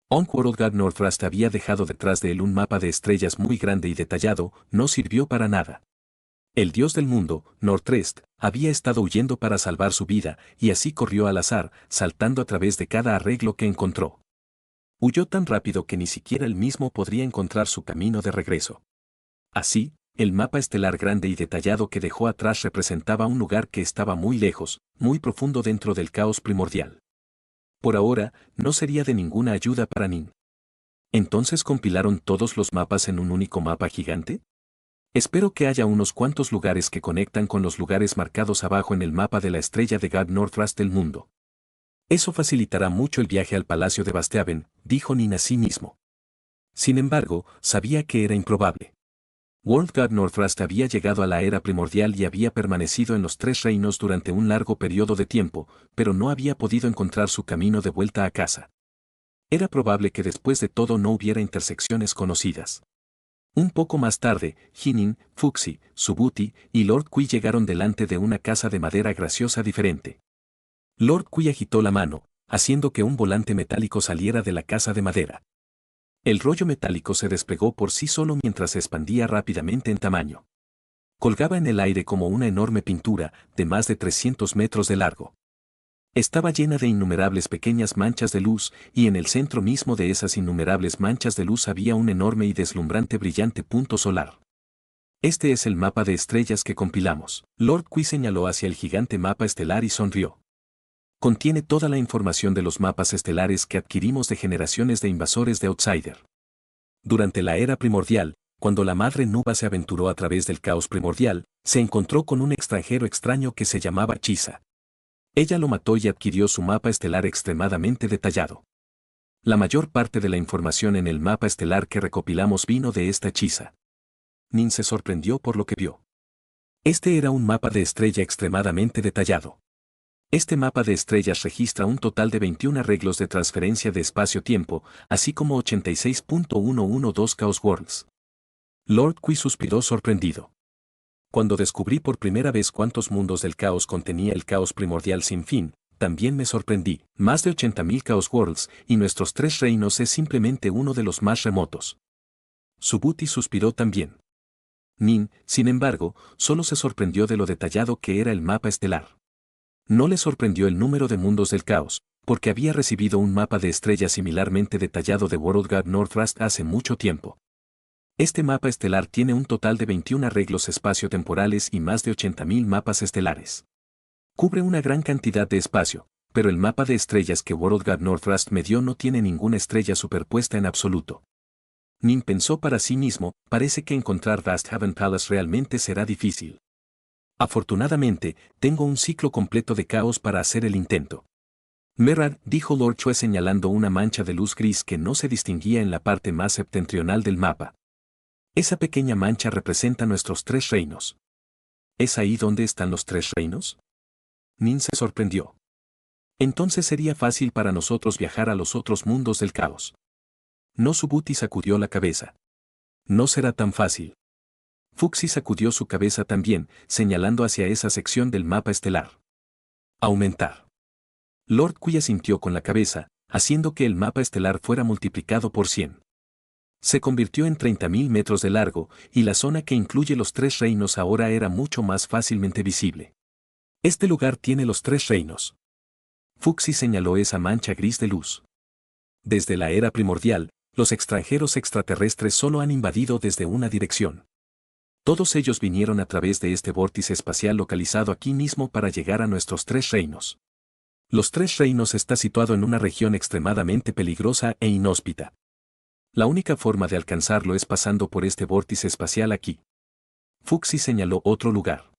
On-World Northrust había dejado detrás de él un mapa de estrellas muy grande y detallado, no sirvió para nada. El dios del mundo, Northrust, había estado huyendo para salvar su vida, y así corrió al azar, saltando a través de cada arreglo que encontró. Huyó tan rápido que ni siquiera él mismo podría encontrar su camino de regreso. Así, el mapa estelar grande y detallado que dejó atrás representaba un lugar que estaba muy lejos, muy profundo dentro del caos primordial. Por ahora, no sería de ninguna ayuda para Nin. ¿Entonces compilaron todos los mapas en un único mapa gigante? Espero que haya unos cuantos lugares que conectan con los lugares marcados abajo en el mapa de la estrella de Gad Northrust del mundo. Eso facilitará mucho el viaje al palacio de Basteaven, dijo Nin a sí mismo. Sin embargo, sabía que era improbable. World God Northrust había llegado a la era primordial y había permanecido en los 3 reinos durante un largo periodo de tiempo, pero no había podido encontrar su camino de vuelta a casa. Era probable que después de todo no hubiera intersecciones conocidas. Un poco más tarde, Jinin, Fuxi, Subuti y Lord Qui llegaron delante de una casa de madera graciosa diferente. Lord Qui agitó la mano, haciendo que un volante metálico saliera de la casa de madera. El rollo metálico se desplegó por sí solo mientras se expandía rápidamente en tamaño. Colgaba en el aire como una enorme pintura, de más de 300 metros de largo. Estaba llena de innumerables pequeñas manchas de luz, y en el centro mismo de esas innumerables manchas de luz había un enorme y deslumbrante brillante punto solar. Este es el mapa de estrellas que compilamos. Lord Qui señaló hacia el gigante mapa estelar y sonrió. Contiene toda la información de los mapas estelares que adquirimos de generaciones de invasores de Outsider. Durante la era primordial, Cuando la madre Nuba se aventuró a través del caos primordial, se encontró con un extranjero extraño que se llamaba Chisa. Ella lo mató y adquirió su mapa estelar extremadamente detallado. La mayor parte de la información en el mapa estelar que recopilamos vino de esta Chisa. Nin se sorprendió por lo que vio. Este era un mapa de estrella extremadamente detallado. Este mapa de estrellas registra un total de 21 arreglos de transferencia de espacio-tiempo, así como 86.112 Chaos Worlds. Lord Qui suspiró sorprendido. Cuando descubrí por primera vez cuántos mundos del caos contenía el caos primordial sin fin, también me sorprendí. Más de 80.000 Chaos Worlds, y nuestros 3 reinos es simplemente uno de los más remotos. Subuti suspiró también. Nin, sin embargo, solo se sorprendió de lo detallado que era el mapa estelar. No le sorprendió el número de mundos del caos, porque había recibido un mapa de estrellas similarmente detallado de World God Northrust hace mucho tiempo. Este mapa estelar tiene un total de 21 arreglos espaciotemporales y más de 80.000 mapas estelares. Cubre una gran cantidad de espacio, pero el mapa de estrellas que World God Northrust me dio no tiene ninguna estrella superpuesta en absoluto. Nin pensó para sí mismo, parece que encontrar Vasthaven Palace realmente será difícil. Afortunadamente, tengo un ciclo completo de caos para hacer el intento. Merad, dijo Lord Chue señalando una mancha de luz gris que no se distinguía en la parte más septentrional del mapa. Esa pequeña mancha representa nuestros 3 reinos. ¿Es ahí donde están los 3 reinos? Nin se sorprendió. Entonces sería fácil para nosotros viajar a los otros mundos del caos. No, Subuti sacudió la cabeza. No será tan fácil. Fuxi sacudió su cabeza también, señalando hacia esa sección del mapa estelar. Aumentar. Lord Qui asintió con la cabeza, haciendo que el mapa estelar fuera multiplicado por 100. Se convirtió en 30.000 metros de largo, y la zona que incluye los 3 reinos ahora era mucho más fácilmente visible. Este lugar tiene los 3 reinos. Fuxi señaló esa mancha gris de luz. Desde la era primordial, los extranjeros extraterrestres solo han invadido desde una dirección. Todos ellos vinieron a través de este vórtice espacial localizado aquí mismo para llegar a nuestros 3 reinos. Los 3 reinos está situado en una región extremadamente peligrosa e inhóspita. La única forma de alcanzarlo es pasando por este vórtice espacial aquí. Fuxi señaló otro lugar.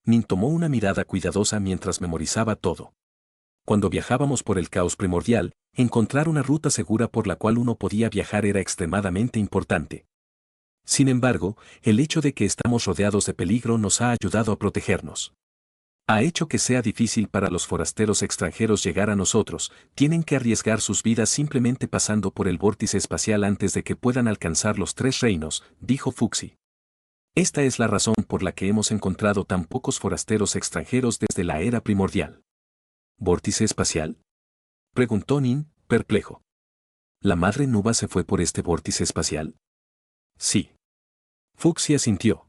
Nin tomó una mirada cuidadosa mientras memorizaba todo. Cuando viajábamos por el caos primordial, encontrar una ruta segura por la cual uno podía viajar era extremadamente importante. Sin embargo, el hecho de que estamos rodeados de peligro nos ha ayudado a protegernos. Ha hecho que sea difícil para los forasteros extranjeros llegar a nosotros, tienen que arriesgar sus vidas simplemente pasando por el vórtice espacial antes de que puedan alcanzar los 3 reinos, dijo Fuxi. Esta es la razón por la que hemos encontrado tan pocos forasteros extranjeros desde la era primordial. ¿Vórtice espacial? Preguntó Nin, perplejo. ¿La madre Nuba se fue por este vórtice espacial? Sí. Fuxi asintió.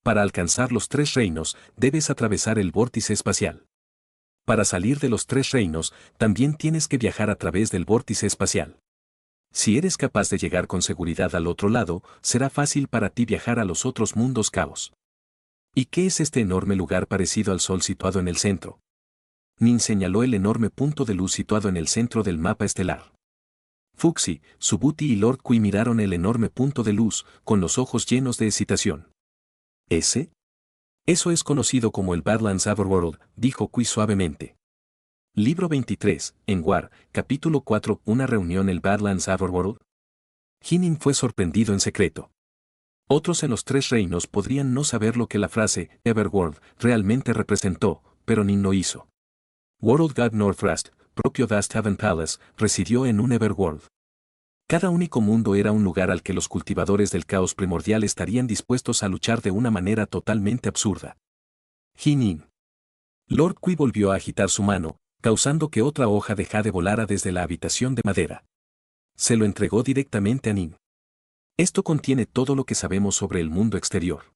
Para alcanzar los 3 reinos, debes atravesar el vórtice espacial. Para salir de los 3 reinos, también tienes que viajar a través del vórtice espacial. Si eres capaz de llegar con seguridad al otro lado, será fácil para ti viajar a los otros mundos caos. ¿Y qué es este enorme lugar parecido al Sol situado en el centro? Nin señaló el enorme punto de luz situado en el centro del mapa estelar. Fuxi, Subuti y Lord Qui miraron el enorme punto de luz, con los ojos llenos de excitación. ¿Ese? Eso es conocido como el Badlands Overworld, dijo Qui suavemente. Libro 23, en War, capítulo 4, una reunión el Badlands Overworld. Nin fue sorprendido en secreto. Otros en los 3 reinos podrían no saber lo que la frase Everworld realmente representó, pero Nin lo hizo. World God Northrust, propio Vasthaven Palace, residió en un Everworld. Cada único mundo era un lugar al que los cultivadores del caos primordial estarían dispuestos a luchar de una manera totalmente absurda. Nin. Lord Qui volvió a agitar su mano, causando que otra hoja de jade volara desde la habitación de madera. Se lo entregó directamente a Nin. Esto contiene todo lo que sabemos sobre el mundo exterior.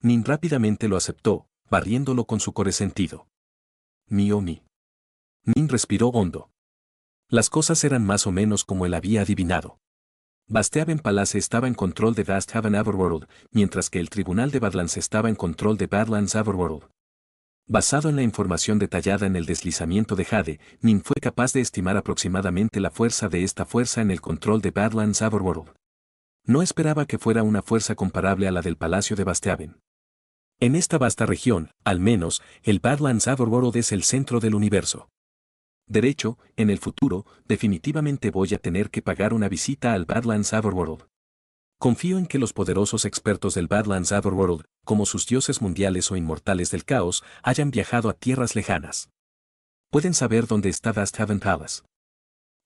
Nin rápidamente lo aceptó, barriéndolo con su coresentido. Oh mi. Nin respiró hondo. Las cosas eran más o menos como él había adivinado. Vasthaven Palace estaba en control de Vasthaven Overworld, mientras que el Tribunal de Badlands estaba en control de Badlands Overworld. Basado en la información detallada en el deslizamiento de Jade, Nin fue capaz de estimar aproximadamente la fuerza de esta fuerza en el control de Badlands Overworld. No esperaba que fuera una fuerza comparable a la del Palacio de Basteaven. En esta vasta región, al menos, el Badlands Overworld es el centro del universo. Derecho, en el futuro, definitivamente voy a tener que pagar una visita al Badlands Overworld. Confío en que los poderosos expertos del Badlands Overworld, como sus dioses mundiales o inmortales del caos, hayan viajado a tierras lejanas. Pueden saber dónde está Vasthaven Palace.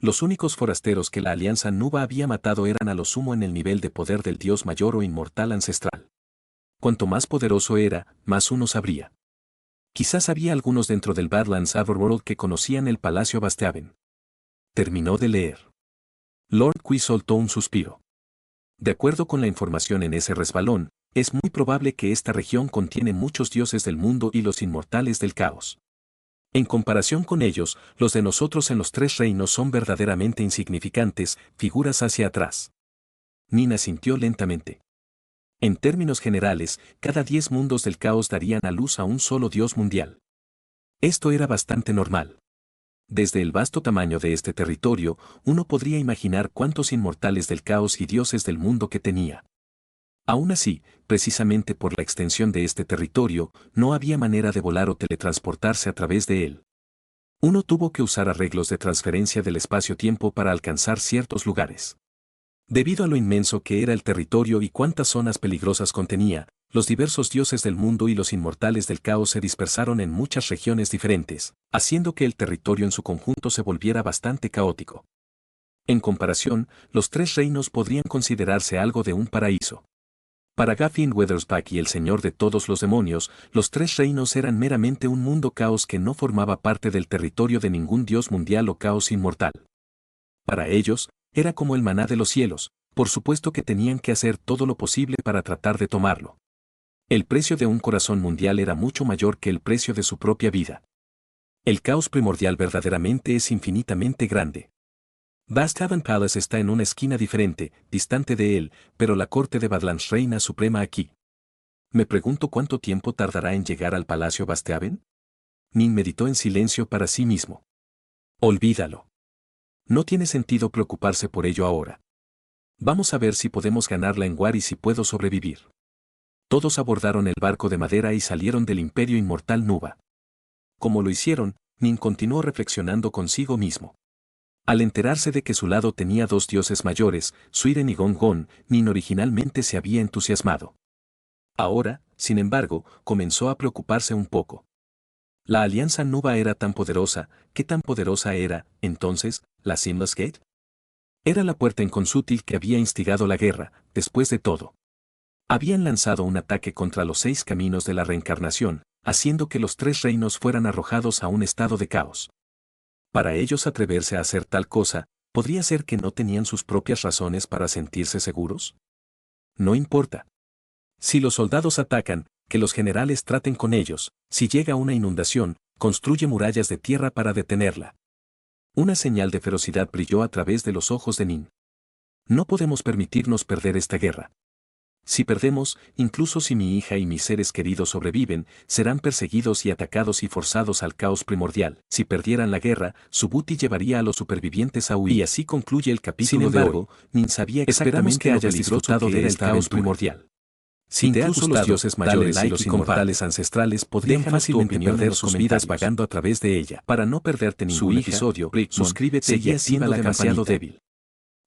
Los únicos forasteros que la Alianza Nuba había matado eran a lo sumo en el nivel de poder del dios mayor o inmortal ancestral. Cuanto más poderoso era, más uno sabría. Quizás había algunos dentro del Badlands Overworld que conocían el Palacio Basteaven. Terminó de leer. Lord Qui soltó un suspiro. De acuerdo con la información en ese resbalón, es muy probable que esta región contiene muchos dioses del mundo y los inmortales del caos. En comparación con ellos, los de nosotros en los tres reinos son verdaderamente insignificantes, figuras hacia atrás. Nina sintió lentamente. En términos generales, cada 10 mundos del caos darían a luz a un solo dios mundial. Esto era bastante normal. Desde el vasto tamaño de este territorio, uno podría imaginar cuántos inmortales del caos y dioses del mundo que tenía. Aún así, precisamente por la extensión de este territorio, no había manera de volar o teletransportarse a través de él. Uno tuvo que usar arreglos de transferencia del espacio-tiempo para alcanzar ciertos lugares. Debido a lo inmenso que era el territorio y cuántas zonas peligrosas contenía, los diversos dioses del mundo y los inmortales del caos se dispersaron en muchas regiones diferentes, haciendo que el territorio en su conjunto se volviera bastante caótico. En comparación, los tres reinos podrían considerarse algo de un paraíso. Para Gaffin Weathersback y el Señor de todos los demonios, los tres reinos eran meramente un mundo caos que no formaba parte del territorio de ningún dios mundial o caos inmortal. Para ellos, era como el maná de los cielos, por supuesto que tenían que hacer todo lo posible para tratar de tomarlo. El precio de un corazón mundial era mucho mayor que el precio de su propia vida. El caos primordial verdaderamente es infinitamente grande. Vasthaven Palace está en una esquina diferente, distante de él, pero la corte de Badlands reina suprema aquí. Me pregunto cuánto tiempo tardará en llegar al Palacio Basteaven. Nin meditó en silencio para sí mismo. Olvídalo. No tiene sentido preocuparse por ello ahora. Vamos a ver si podemos ganarla en War y si puedo sobrevivir. Todos abordaron el barco de madera y salieron del imperio inmortal Nuba. Como lo hicieron, Nin continuó reflexionando consigo mismo. Al enterarse de que su lado tenía dos dioses mayores, Suiren y Gon-Gon, Nin originalmente se había entusiasmado. Ahora, sin embargo, comenzó a preocuparse un poco. La alianza Nuba era tan poderosa, ¿qué tan poderosa era, entonces, la Seamless Gate? Era la puerta en Consutil que había instigado la guerra, después de todo. Habían lanzado un ataque contra los 6 caminos de la reencarnación, haciendo que los 3 reinos fueran arrojados a un estado de caos. Para ellos atreverse a hacer tal cosa, ¿podría ser que no tenían sus propias razones para sentirse seguros? No importa. Si los soldados atacan, que los generales traten con ellos, si llega una inundación, construye murallas de tierra para detenerla. Una señal de ferocidad brilló a través de los ojos de Nin. No podemos permitirnos perder esta guerra. Si perdemos, incluso si mi hija y mis seres queridos sobreviven, serán perseguidos y atacados y forzados al caos primordial. Si perdieran la guerra, Subuti llevaría a los supervivientes a huir. Y así concluye el capítulo de hoy. Nin sabía exactamente que hayas disfrutado de el caos primordial. Si incluso los dioses mayores y los inmortales ancestrales podrían fácilmente perder sus vidas vagando a través de ella. Para no perderte ningún episodio, suscríbete y activa demasiado débil.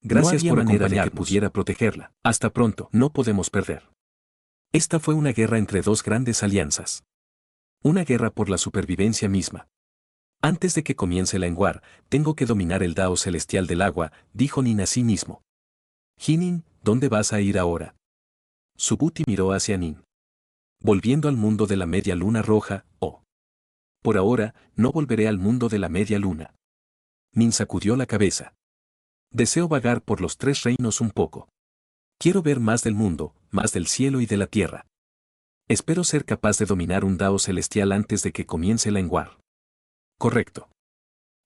Gracias por manera que pudiera protegerla. Hasta pronto, no podemos perder. Esta fue una guerra entre dos grandes alianzas. Una guerra por la supervivencia misma. Antes de que comience la Engwar, tengo que dominar el Dao celestial del agua, dijo Nin a sí mismo. Hinin, ¿dónde vas a ir ahora? Subuti miró hacia Nin. Volviendo al mundo de la media luna roja, oh. Por ahora, no volveré al mundo de la media luna. Nin sacudió la cabeza. Deseo vagar por los 3 reinos un poco. Quiero ver más del mundo, más del cielo y de la tierra. Espero ser capaz de dominar un Dao celestial antes de que comience la Engwar. Correcto.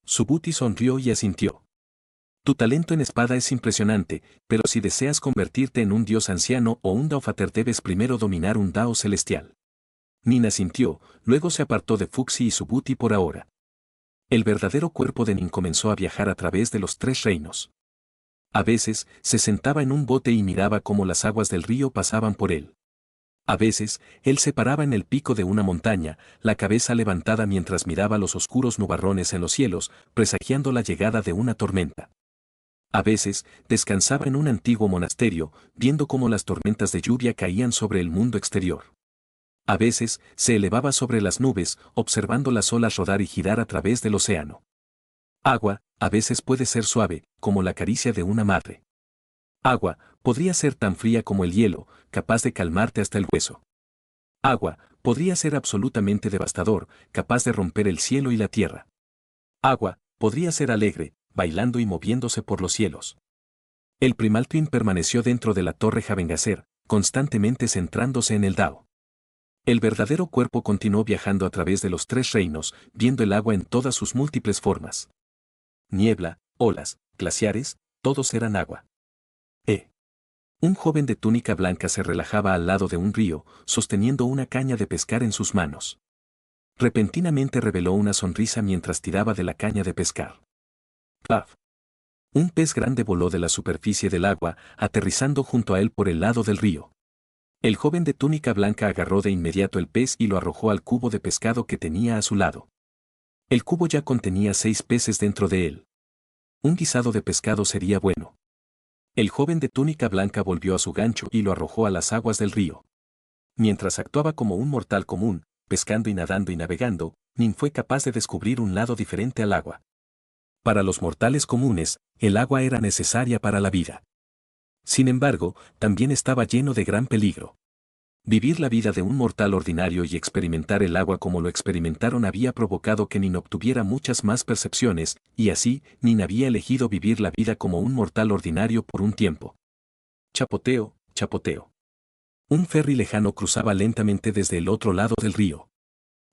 Subuti sonrió y asintió. Tu talento en espada es impresionante, pero si deseas convertirte en un dios anciano o un Daofater debes primero dominar un Dao celestial. Nin asintió, luego se apartó de Fuxi y Subuti por ahora. El verdadero cuerpo de Nin comenzó a viajar a través de los 3 reinos. A veces, se sentaba en un bote y miraba cómo las aguas del río pasaban por él. A veces, él se paraba en el pico de una montaña, la cabeza levantada mientras miraba los oscuros nubarrones en los cielos, presagiando la llegada de una tormenta. A veces, descansaba en un antiguo monasterio, viendo cómo las tormentas de lluvia caían sobre el mundo exterior. A veces, se elevaba sobre las nubes, observando las olas rodar y girar a través del océano. Agua, a veces puede ser suave, como la caricia de una madre. Agua, podría ser tan fría como el hielo, capaz de calmarte hasta el hueso. Agua, podría ser absolutamente devastador, capaz de romper el cielo y la tierra. Agua, podría ser alegre, bailando y moviéndose por los cielos. El Primal Twin permaneció dentro de la torre Javengaser, constantemente centrándose en el Dao. El verdadero cuerpo continuó viajando a través de los tres reinos, viendo el agua en todas sus múltiples formas. Niebla, olas, glaciares, todos eran agua. Un joven de túnica blanca se relajaba al lado de un río, sosteniendo una caña de pescar en sus manos. Repentinamente reveló una sonrisa mientras tiraba de la caña de pescar. ¡Plaf! Un pez grande voló de la superficie del agua, aterrizando junto a él por el lado del río. El joven de túnica blanca agarró de inmediato el pez y lo arrojó al cubo de pescado que tenía a su lado. El cubo ya contenía 6 peces dentro de él. Un guisado de pescado sería bueno. El joven de túnica blanca volvió a su gancho y lo arrojó a las aguas del río. Mientras actuaba como un mortal común, pescando y nadando y navegando, Nin fue capaz de descubrir un lado diferente al agua. Para los mortales comunes, el agua era necesaria para la vida. Sin embargo, también estaba lleno de gran peligro. Vivir la vida de un mortal ordinario y experimentar el agua como lo experimentaron había provocado que Nin obtuviera muchas más percepciones, y así, Nin había elegido vivir la vida como un mortal ordinario por un tiempo. Chapoteo, chapoteo. Un ferry lejano cruzaba lentamente desde el otro lado del río.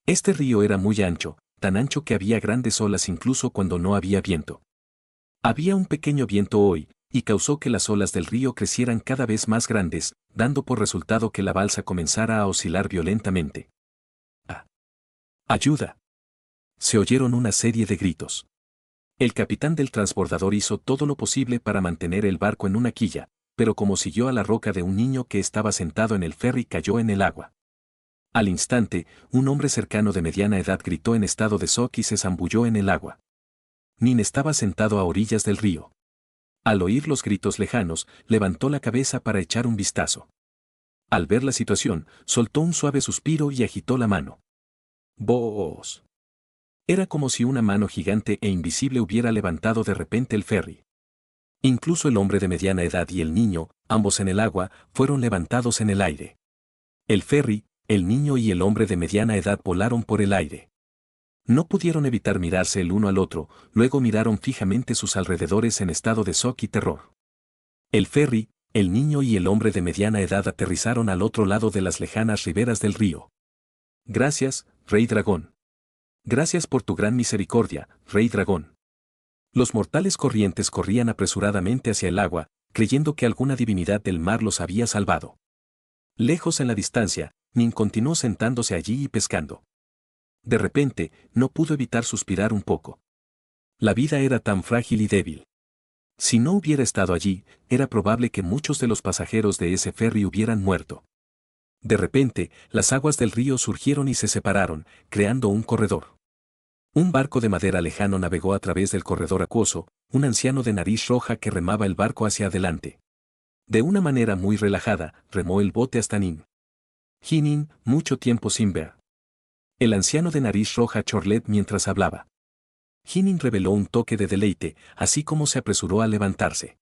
Este río era muy ancho, tan ancho que había grandes olas incluso cuando no había viento. Había un pequeño viento hoy, y causó que las olas del río crecieran cada vez más grandes, dando por resultado que la balsa comenzara a oscilar violentamente. ¡Ah! ¡Ayuda! Se oyeron una serie de gritos. El capitán del transbordador hizo todo lo posible para mantener el barco en una quilla, pero como siguió a la roca de un niño que estaba sentado en el ferry cayó en el agua. Al instante, un hombre cercano de mediana edad gritó en estado de shock y se zambulló en el agua. Nin estaba sentado a orillas del río. Al oír los gritos lejanos, levantó la cabeza para echar un vistazo. Al ver la situación, soltó un suave suspiro y agitó la mano. ¡Boos! Era como si una mano gigante e invisible hubiera levantado de repente el ferry. Incluso el hombre de mediana edad y el niño, ambos en el agua, fueron levantados en el aire. El ferry, el niño y el hombre de mediana edad volaron por el aire. No pudieron evitar mirarse el uno al otro, luego miraron fijamente sus alrededores en estado de shock y terror. El ferry, el niño y el hombre de mediana edad aterrizaron al otro lado de las lejanas riberas del río. Gracias, Rey Dragón. Gracias por tu gran misericordia, Rey Dragón. Los mortales corrientes corrían apresuradamente hacia el agua, creyendo que alguna divinidad del mar los había salvado. Lejos en la distancia, Nin continuó sentándose allí y pescando. De repente, no pudo evitar suspirar un poco. La vida era tan frágil y débil. Si no hubiera estado allí, era probable que muchos de los pasajeros de ese ferry hubieran muerto. De repente, las aguas del río surgieron y se separaron, creando un corredor. Un barco de madera lejano navegó a través del corredor acuoso, un anciano de nariz roja que remaba el barco hacia adelante. De una manera muy relajada, remó el bote hasta Nin. Nin, mucho tiempo sin ver. El anciano de nariz roja chorlet mientras hablaba. Nin reveló un toque de deleite, así como se apresuró a levantarse.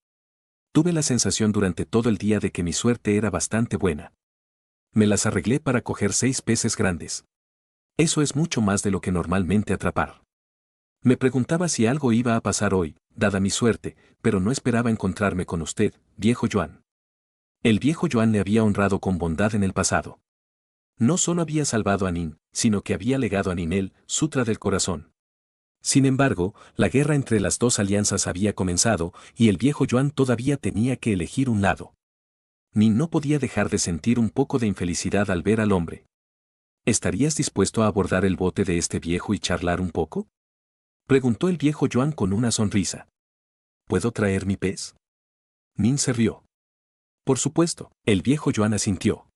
Tuve la sensación durante todo el día de que mi suerte era bastante buena. Me las arreglé para coger 6 peces grandes. Eso es mucho más de lo que normalmente atrapar. Me preguntaba si algo iba a pasar hoy, dada mi suerte, pero no esperaba encontrarme con usted, viejo Yuan. El viejo Yuan le había honrado con bondad en el pasado. No solo había salvado a Nin, sino que había legado a Nin el Sutra del Corazón. Sin embargo, la guerra entre las dos alianzas había comenzado, y el viejo Yuan todavía tenía que elegir un lado. Nin no podía dejar de sentir un poco de infelicidad al ver al hombre. ¿Estarías dispuesto a abordar el bote de este viejo y charlar un poco? Preguntó el viejo Yuan con una sonrisa. ¿Puedo traer mi pez? Nin se rió. Por supuesto, el viejo Yuan asintió.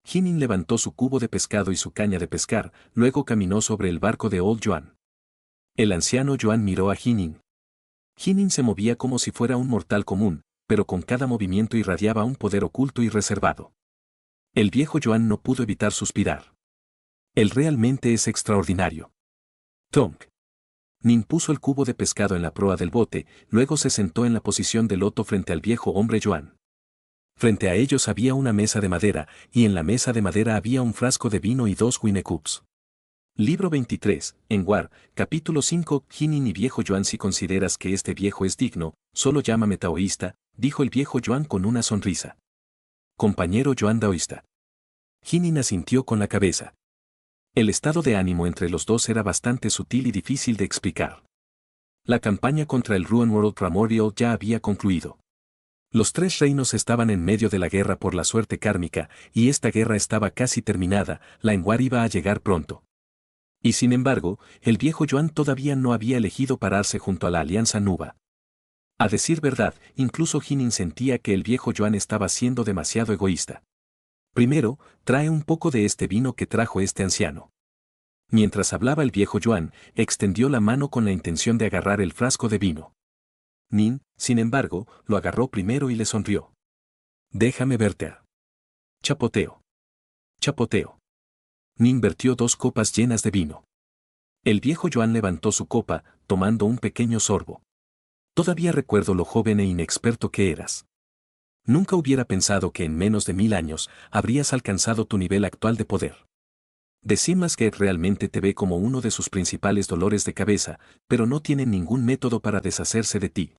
Jinin levantó su cubo de pescado y su caña de pescar, luego caminó sobre el barco de Old Yuan. El anciano Yuan miró a Jinin. Jinin se movía como si fuera un mortal común, pero con cada movimiento irradiaba un poder oculto y reservado. El viejo Yuan no pudo evitar suspirar. Él realmente es extraordinario. Tonk. Nin puso el cubo de pescado en la proa del bote, luego se sentó en la posición de loto frente al viejo hombre Yuan. Frente a ellos había una mesa de madera, y en la mesa de madera había un frasco de vino y 2 Winnecups. Libro 23, Enguar, capítulo 5. Jinin y viejo Yuan. Si consideras que este viejo es digno, solo llámame taoísta, dijo el viejo Yuan con una sonrisa. Compañero Yuan taoísta. Jinin asintió con la cabeza. El estado de ánimo entre los dos era bastante sutil y difícil de explicar. La campaña contra el Ruin World Primordial ya había concluido. Los 3 reinos estaban en medio de la guerra por la suerte kármica, y esta guerra estaba casi terminada, la Enguar iba a llegar pronto. Y sin embargo, el viejo Yuan todavía no había elegido pararse junto a la Alianza Nuba. A decir verdad, incluso Jinin sentía que el viejo Yuan estaba siendo demasiado egoísta. Primero, trae un poco de este vino que trajo este anciano. Mientras hablaba el viejo Yuan, extendió la mano con la intención de agarrar el frasco de vino. Nin, sin embargo, lo agarró primero y le sonrió. Déjame verte. Chapoteo. Chapoteo. Nin vertió 2 copas llenas de vino. El viejo Yuan levantó su copa, tomando un pequeño sorbo. Todavía recuerdo lo joven e inexperto que eras. Nunca hubiera pensado que en menos de 1000 años habrías alcanzado tu nivel actual de poder. Decimos que realmente te ve como uno de sus principales dolores de cabeza, pero no tiene ningún método para deshacerse de ti.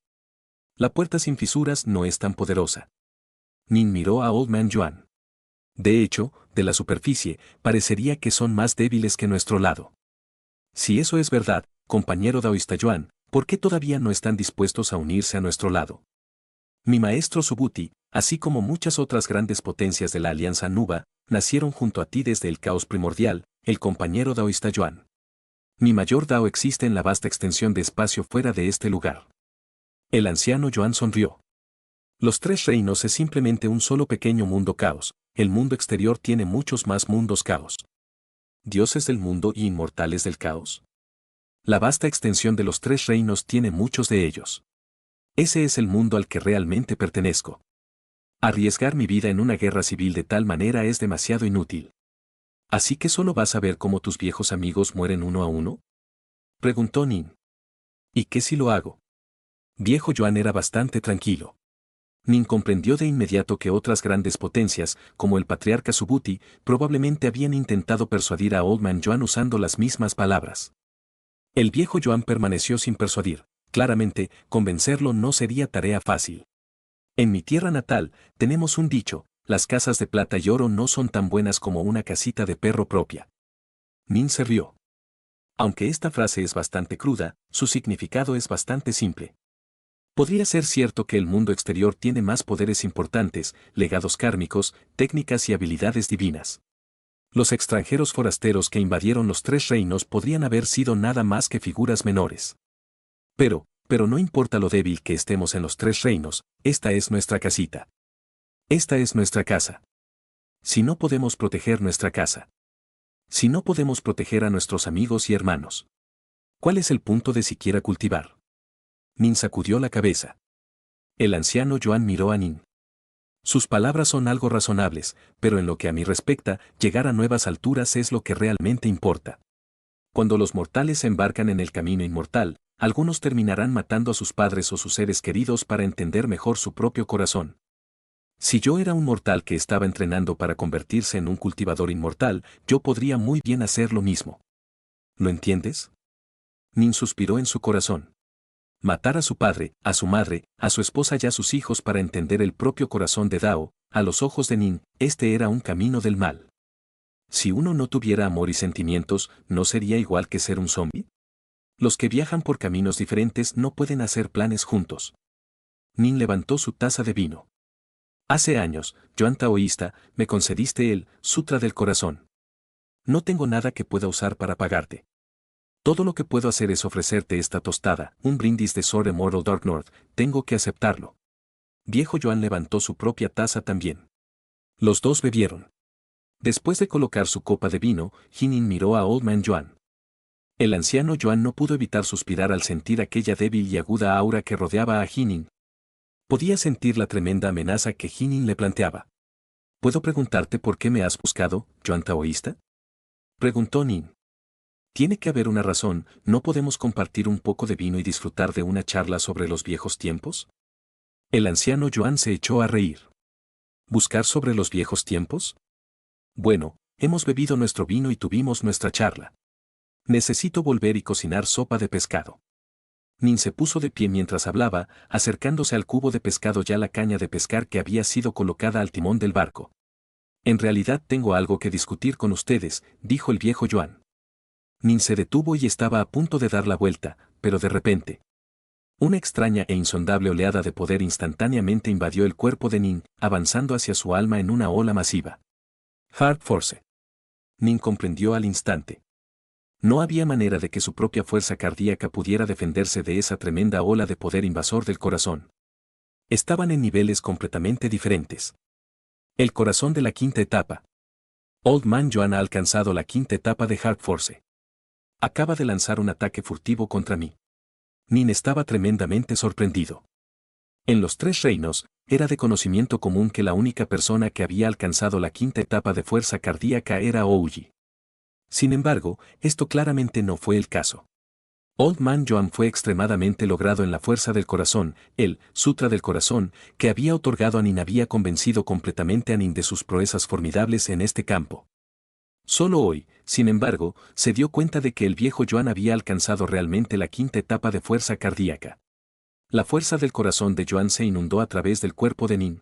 La puerta sin fisuras no es tan poderosa. Nin miró a Old Man Yuan. De hecho, de la superficie, parecería que son más débiles que nuestro lado. Si eso es verdad, compañero taoísta Yuan, ¿por qué todavía no están dispuestos a unirse a nuestro lado? Mi maestro Subuti, así como muchas otras grandes potencias de la Alianza Nuba, nacieron junto a ti desde el caos primordial, el compañero taoísta Yuan. Mi mayor Dao existe en la vasta extensión de espacio fuera de este lugar. El anciano Yuan sonrió. Los 3 reinos es simplemente un solo pequeño mundo caos, el mundo exterior tiene muchos más mundos caos. ¿Dioses del mundo y inmortales del caos? La vasta extensión de los 3 reinos tiene muchos de ellos. Ese es el mundo al que realmente pertenezco. Arriesgar mi vida en una guerra civil de tal manera es demasiado inútil. ¿Así que solo vas a ver cómo tus viejos amigos mueren uno a uno? Preguntó Nin. ¿Y qué si lo hago? Viejo Yuan era bastante tranquilo. Nin comprendió de inmediato que otras grandes potencias, como el patriarca Subuti, probablemente habían intentado persuadir a Old Man Yuan usando las mismas palabras. El viejo Yuan permaneció sin persuadir. Claramente, convencerlo no sería tarea fácil. En mi tierra natal, tenemos un dicho, las casas de plata y oro no son tan buenas como una casita de perro propia. Nin se rió. Aunque esta frase es bastante cruda, su significado es bastante simple. Podría ser cierto que el mundo exterior tiene más poderes importantes, legados kármicos, técnicas y habilidades divinas. Los extranjeros forasteros que invadieron los 3 reinos podrían haber sido nada más que figuras menores. Pero no importa lo débil que estemos en los 3 reinos, esta es nuestra casita. Esta es nuestra casa. Si no podemos proteger nuestra casa. Si no podemos proteger a nuestros amigos y hermanos. ¿Cuál es el punto de siquiera cultivar? Nin sacudió la cabeza. El anciano Yuan miró a Nin. Sus palabras son algo razonables, pero en lo que a mí respecta, llegar a nuevas alturas es lo que realmente importa. Cuando los mortales se embarcan en el camino inmortal, algunos terminarán matando a sus padres o sus seres queridos para entender mejor su propio corazón. Si yo era un mortal que estaba entrenando para convertirse en un cultivador inmortal, yo podría muy bien hacer lo mismo. ¿Lo entiendes? Nin suspiró en su corazón. Matar a su padre, a su madre, a su esposa y a sus hijos para entender el propio corazón de Dao, a los ojos de Nin, este era un camino del mal. Si uno no tuviera amor y sentimientos, ¿no sería igual que ser un zombi? Los que viajan por caminos diferentes no pueden hacer planes juntos. Nin levantó su taza de vino. Hace años, Yuan taoísta, me concediste el Sutra del Corazón. No tengo nada que pueda usar para pagarte. Todo lo que puedo hacer es ofrecerte esta tostada, un brindis de Sword Immortal Dark North, tengo que aceptarlo. Viejo Yuan levantó su propia taza también. Los dos bebieron. Después de colocar su copa de vino, Jinin miró a Old Man Yuan. El anciano Yuan no pudo evitar suspirar al sentir aquella débil y aguda aura que rodeaba a Jinin. Podía sentir la tremenda amenaza que Jinin le planteaba. ¿Puedo preguntarte por qué me has buscado, Yuan taoísta? Preguntó Nin. Tiene que haber una razón, ¿no podemos compartir un poco de vino y disfrutar de una charla sobre los viejos tiempos? El anciano Yuan se echó a reír. ¿Buscar sobre los viejos tiempos? Bueno, hemos bebido nuestro vino y tuvimos nuestra charla. Necesito volver y cocinar sopa de pescado. Nin se puso de pie mientras hablaba, acercándose al cubo de pescado y a la caña de pescar que había sido colocada al timón del barco. En realidad tengo algo que discutir con ustedes, dijo el viejo Yuan. Nin se detuvo y estaba a punto de dar la vuelta, pero de repente, una extraña e insondable oleada de poder instantáneamente invadió el cuerpo de Nin, avanzando hacia su alma en una ola masiva. Hard Force. Nin comprendió al instante. No había manera de que su propia fuerza cardíaca pudiera defenderse de esa tremenda ola de poder invasor del corazón. Estaban en niveles completamente diferentes. El corazón de la quinta etapa. Old Man Yuan ha alcanzado la quinta etapa de Hard Force. Acaba de lanzar un ataque furtivo contra mí. Nin estaba tremendamente sorprendido. En los tres reinos, era de conocimiento común que la única persona que había alcanzado la quinta etapa de fuerza cardíaca era Ouji. Sin embargo, esto claramente no fue el caso. Old Man Yuan fue extremadamente logrado en la fuerza del corazón, el Sutra del Corazón, que había otorgado a Nin había convencido completamente a Nin de sus proezas formidables en este campo. Solo hoy, sin embargo, se dio cuenta de que el viejo Yuan había alcanzado realmente la quinta etapa de fuerza cardíaca. La fuerza del corazón de Yuan se inundó a través del cuerpo de Nin.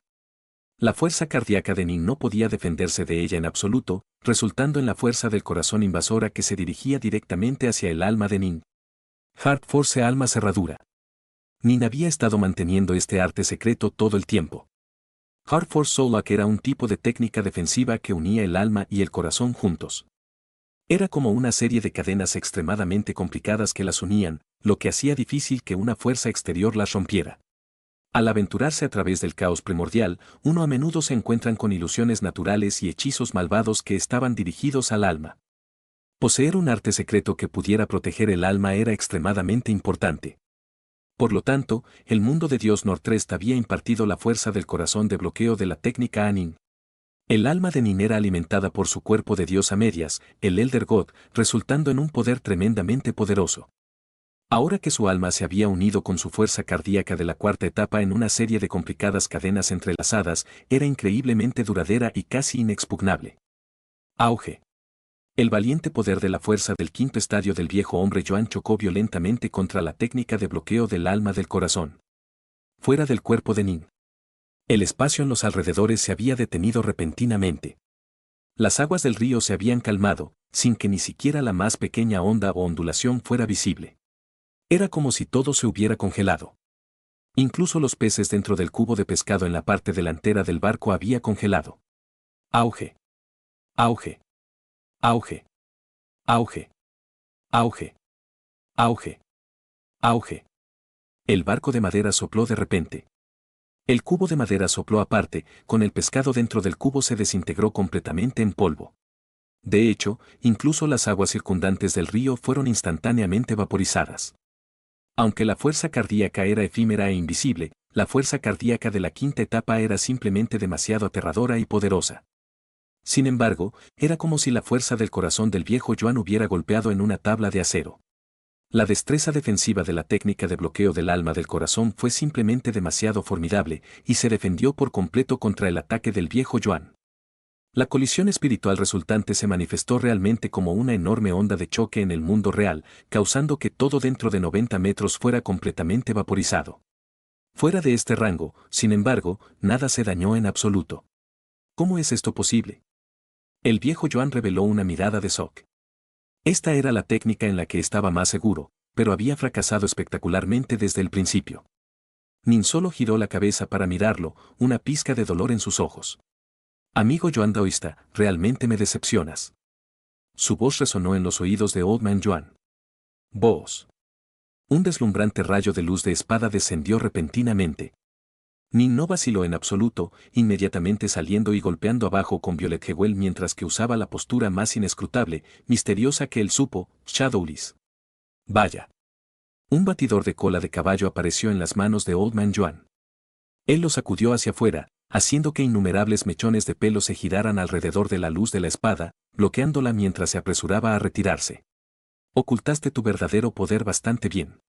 La fuerza cardíaca de Nin no podía defenderse de ella en absoluto, resultando en la fuerza del corazón invasora que se dirigía directamente hacia el alma de Nin. Hard Force alma cerradura. Nin había estado manteniendo este arte secreto todo el tiempo. Hard Force Soul Lock era un tipo de técnica defensiva que unía el alma y el corazón juntos. Era como una serie de cadenas extremadamente complicadas que las unían, lo que hacía difícil que una fuerza exterior las rompiera. Al aventurarse a través del caos primordial, uno a menudo se encuentran con ilusiones naturales y hechizos malvados que estaban dirigidos al alma. Poseer un arte secreto que pudiera proteger el alma era extremadamente importante. Por lo tanto, el mundo de Dios Northwest había impartido la fuerza del corazón de bloqueo de la técnica a Nin. El alma de Nin era alimentada por su cuerpo de Dios a medias, el Elder God, resultando en un poder tremendamente poderoso. Ahora que su alma se había unido con su fuerza cardíaca de la cuarta etapa en una serie de complicadas cadenas entrelazadas, era increíblemente duradera y casi inexpugnable. Auge. El valiente poder de la fuerza del quinto estadio del viejo hombre Yuan chocó violentamente contra la técnica de bloqueo del alma del corazón. Fuera del cuerpo de Nin. El espacio en los alrededores se había detenido repentinamente. Las aguas del río se habían calmado, sin que ni siquiera la más pequeña onda o ondulación fuera visible. Era como si todo se hubiera congelado. Incluso los peces dentro del cubo de pescado en la parte delantera del barco había congelado. Auge. Auge. Auge. Auge. Auge. Auge. Auge. El barco de madera sopló de repente. El cubo de madera sopló aparte, con el pescado dentro del cubo se desintegró completamente en polvo. De hecho, incluso las aguas circundantes del río fueron instantáneamente vaporizadas. Aunque la fuerza cardíaca era efímera e invisible, la fuerza cardíaca de la quinta etapa era simplemente demasiado aterradora y poderosa. Sin embargo, era como si la fuerza del corazón del viejo Yuan hubiera golpeado en una tabla de acero. La destreza defensiva de la técnica de bloqueo del alma del corazón fue simplemente demasiado formidable, y se defendió por completo contra el ataque del viejo Yuan. La colisión espiritual resultante se manifestó realmente como una enorme onda de choque en el mundo real, causando que todo dentro de 90 metros fuera completamente vaporizado. Fuera de este rango, sin embargo, nada se dañó en absoluto. ¿Cómo es esto posible? El viejo Yuan reveló una mirada de shock. Esta era la técnica en la que estaba más seguro, pero había fracasado espectacularmente desde el principio. Nin solo giró la cabeza para mirarlo, una pizca de dolor en sus ojos. Amigo Yuan taoísta, realmente me decepcionas. Su voz resonó en los oídos de Old Man Yuan. Vos. Un deslumbrante rayo de luz de espada descendió repentinamente. Nin no vaciló en absoluto, inmediatamente saliendo y golpeando abajo con Violet Jewel mientras que usaba la postura más inescrutable, misteriosa que él supo, Shadowless. Vaya. Un batidor de cola de caballo apareció en las manos de Old Man Yuan. Él lo sacudió hacia afuera, haciendo que innumerables mechones de pelo se giraran alrededor de la luz de la espada, bloqueándola mientras se apresuraba a retirarse. Ocultaste tu verdadero poder bastante bien.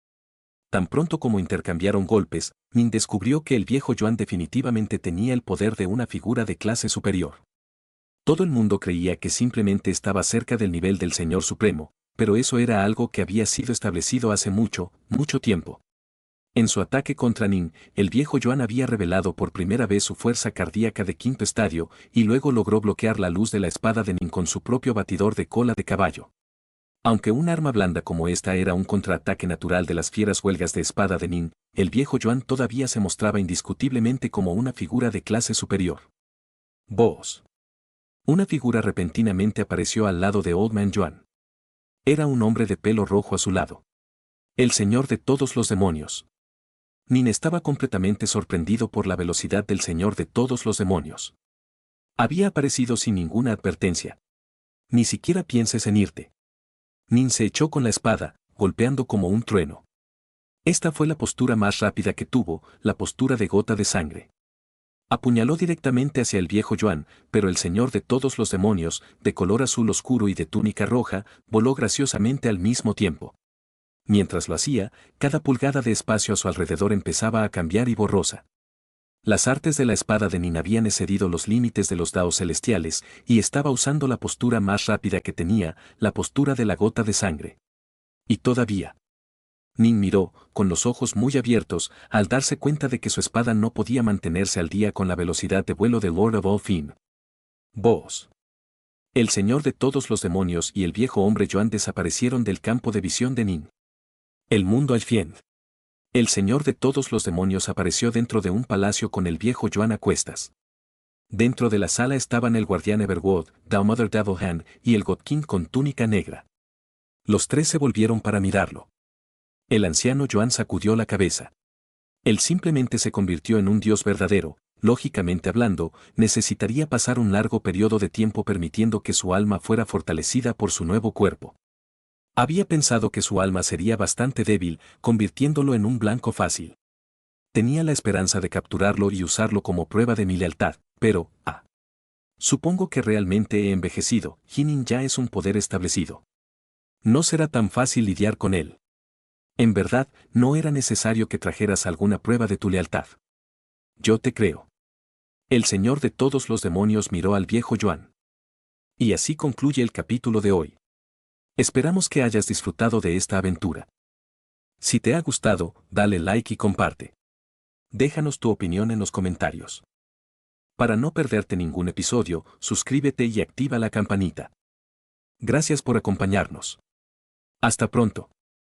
Tan pronto como intercambiaron golpes, Nin descubrió que el viejo Yuan definitivamente tenía el poder de una figura de clase superior. Todo el mundo creía que simplemente estaba cerca del nivel del Señor Supremo, pero eso era algo que había sido establecido hace mucho, mucho tiempo. En su ataque contra Nin, el viejo Yuan había revelado por primera vez su fuerza cardíaca de quinto estadio y luego logró bloquear la luz de la espada de Nin con su propio batidor de cola de caballo. Aunque un arma blanda como esta era un contraataque natural de las fieras huelgas de espada de Nin, el viejo Yuan todavía se mostraba indiscutiblemente como una figura de clase superior. Voz. Una figura repentinamente apareció al lado de Old Man Yuan. Era un hombre de pelo rojo azulado. El señor de todos los demonios. Nin estaba completamente sorprendido por la velocidad del señor de todos los demonios. Había aparecido sin ninguna advertencia. Ni siquiera pienses en irte. Nin se echó con la espada, golpeando como un trueno. Esta fue la postura más rápida que tuvo, la postura de gota de sangre. Apuñaló directamente hacia el viejo Yuan, pero el señor de todos los demonios, de color azul oscuro y de túnica roja, voló graciosamente al mismo tiempo. Mientras lo hacía, cada pulgada de espacio a su alrededor empezaba a cambiar y borrosa. Las artes de la espada de Nin habían excedido los límites de los daos celestiales, y estaba usando la postura más rápida que tenía, la postura de la gota de sangre. Y todavía. Nin miró, con los ojos muy abiertos, al darse cuenta de que su espada no podía mantenerse al día con la velocidad de vuelo de Lord of All Fin. Voz. El señor de todos los demonios y el viejo hombre Yuan desaparecieron del campo de visión de Nin. El mundo al fin. El señor de todos los demonios apareció dentro de un palacio con el viejo Yuan a cuestas. Dentro de la sala estaban el guardián Everwood, The Mother Devil Hand y el God King con túnica negra. Los tres se volvieron para mirarlo. El anciano Yuan sacudió la cabeza. Él simplemente se convirtió en un dios verdadero, lógicamente hablando, necesitaría pasar un largo periodo de tiempo permitiendo que su alma fuera fortalecida por su nuevo cuerpo. Había pensado que su alma sería bastante débil, convirtiéndolo en un blanco fácil. Tenía la esperanza de capturarlo y usarlo como prueba de mi lealtad, pero, supongo que realmente he envejecido, Jinin ya es un poder establecido. No será tan fácil lidiar con él. En verdad, no era necesario que trajeras alguna prueba de tu lealtad. Yo te creo. El señor de todos los demonios miró al viejo Yuan. Y así concluye el capítulo de hoy. Esperamos que hayas disfrutado de esta aventura. Si te ha gustado, dale like y comparte. Déjanos tu opinión en los comentarios. Para no perderte ningún episodio, suscríbete y activa la campanita. Gracias por acompañarnos. Hasta pronto.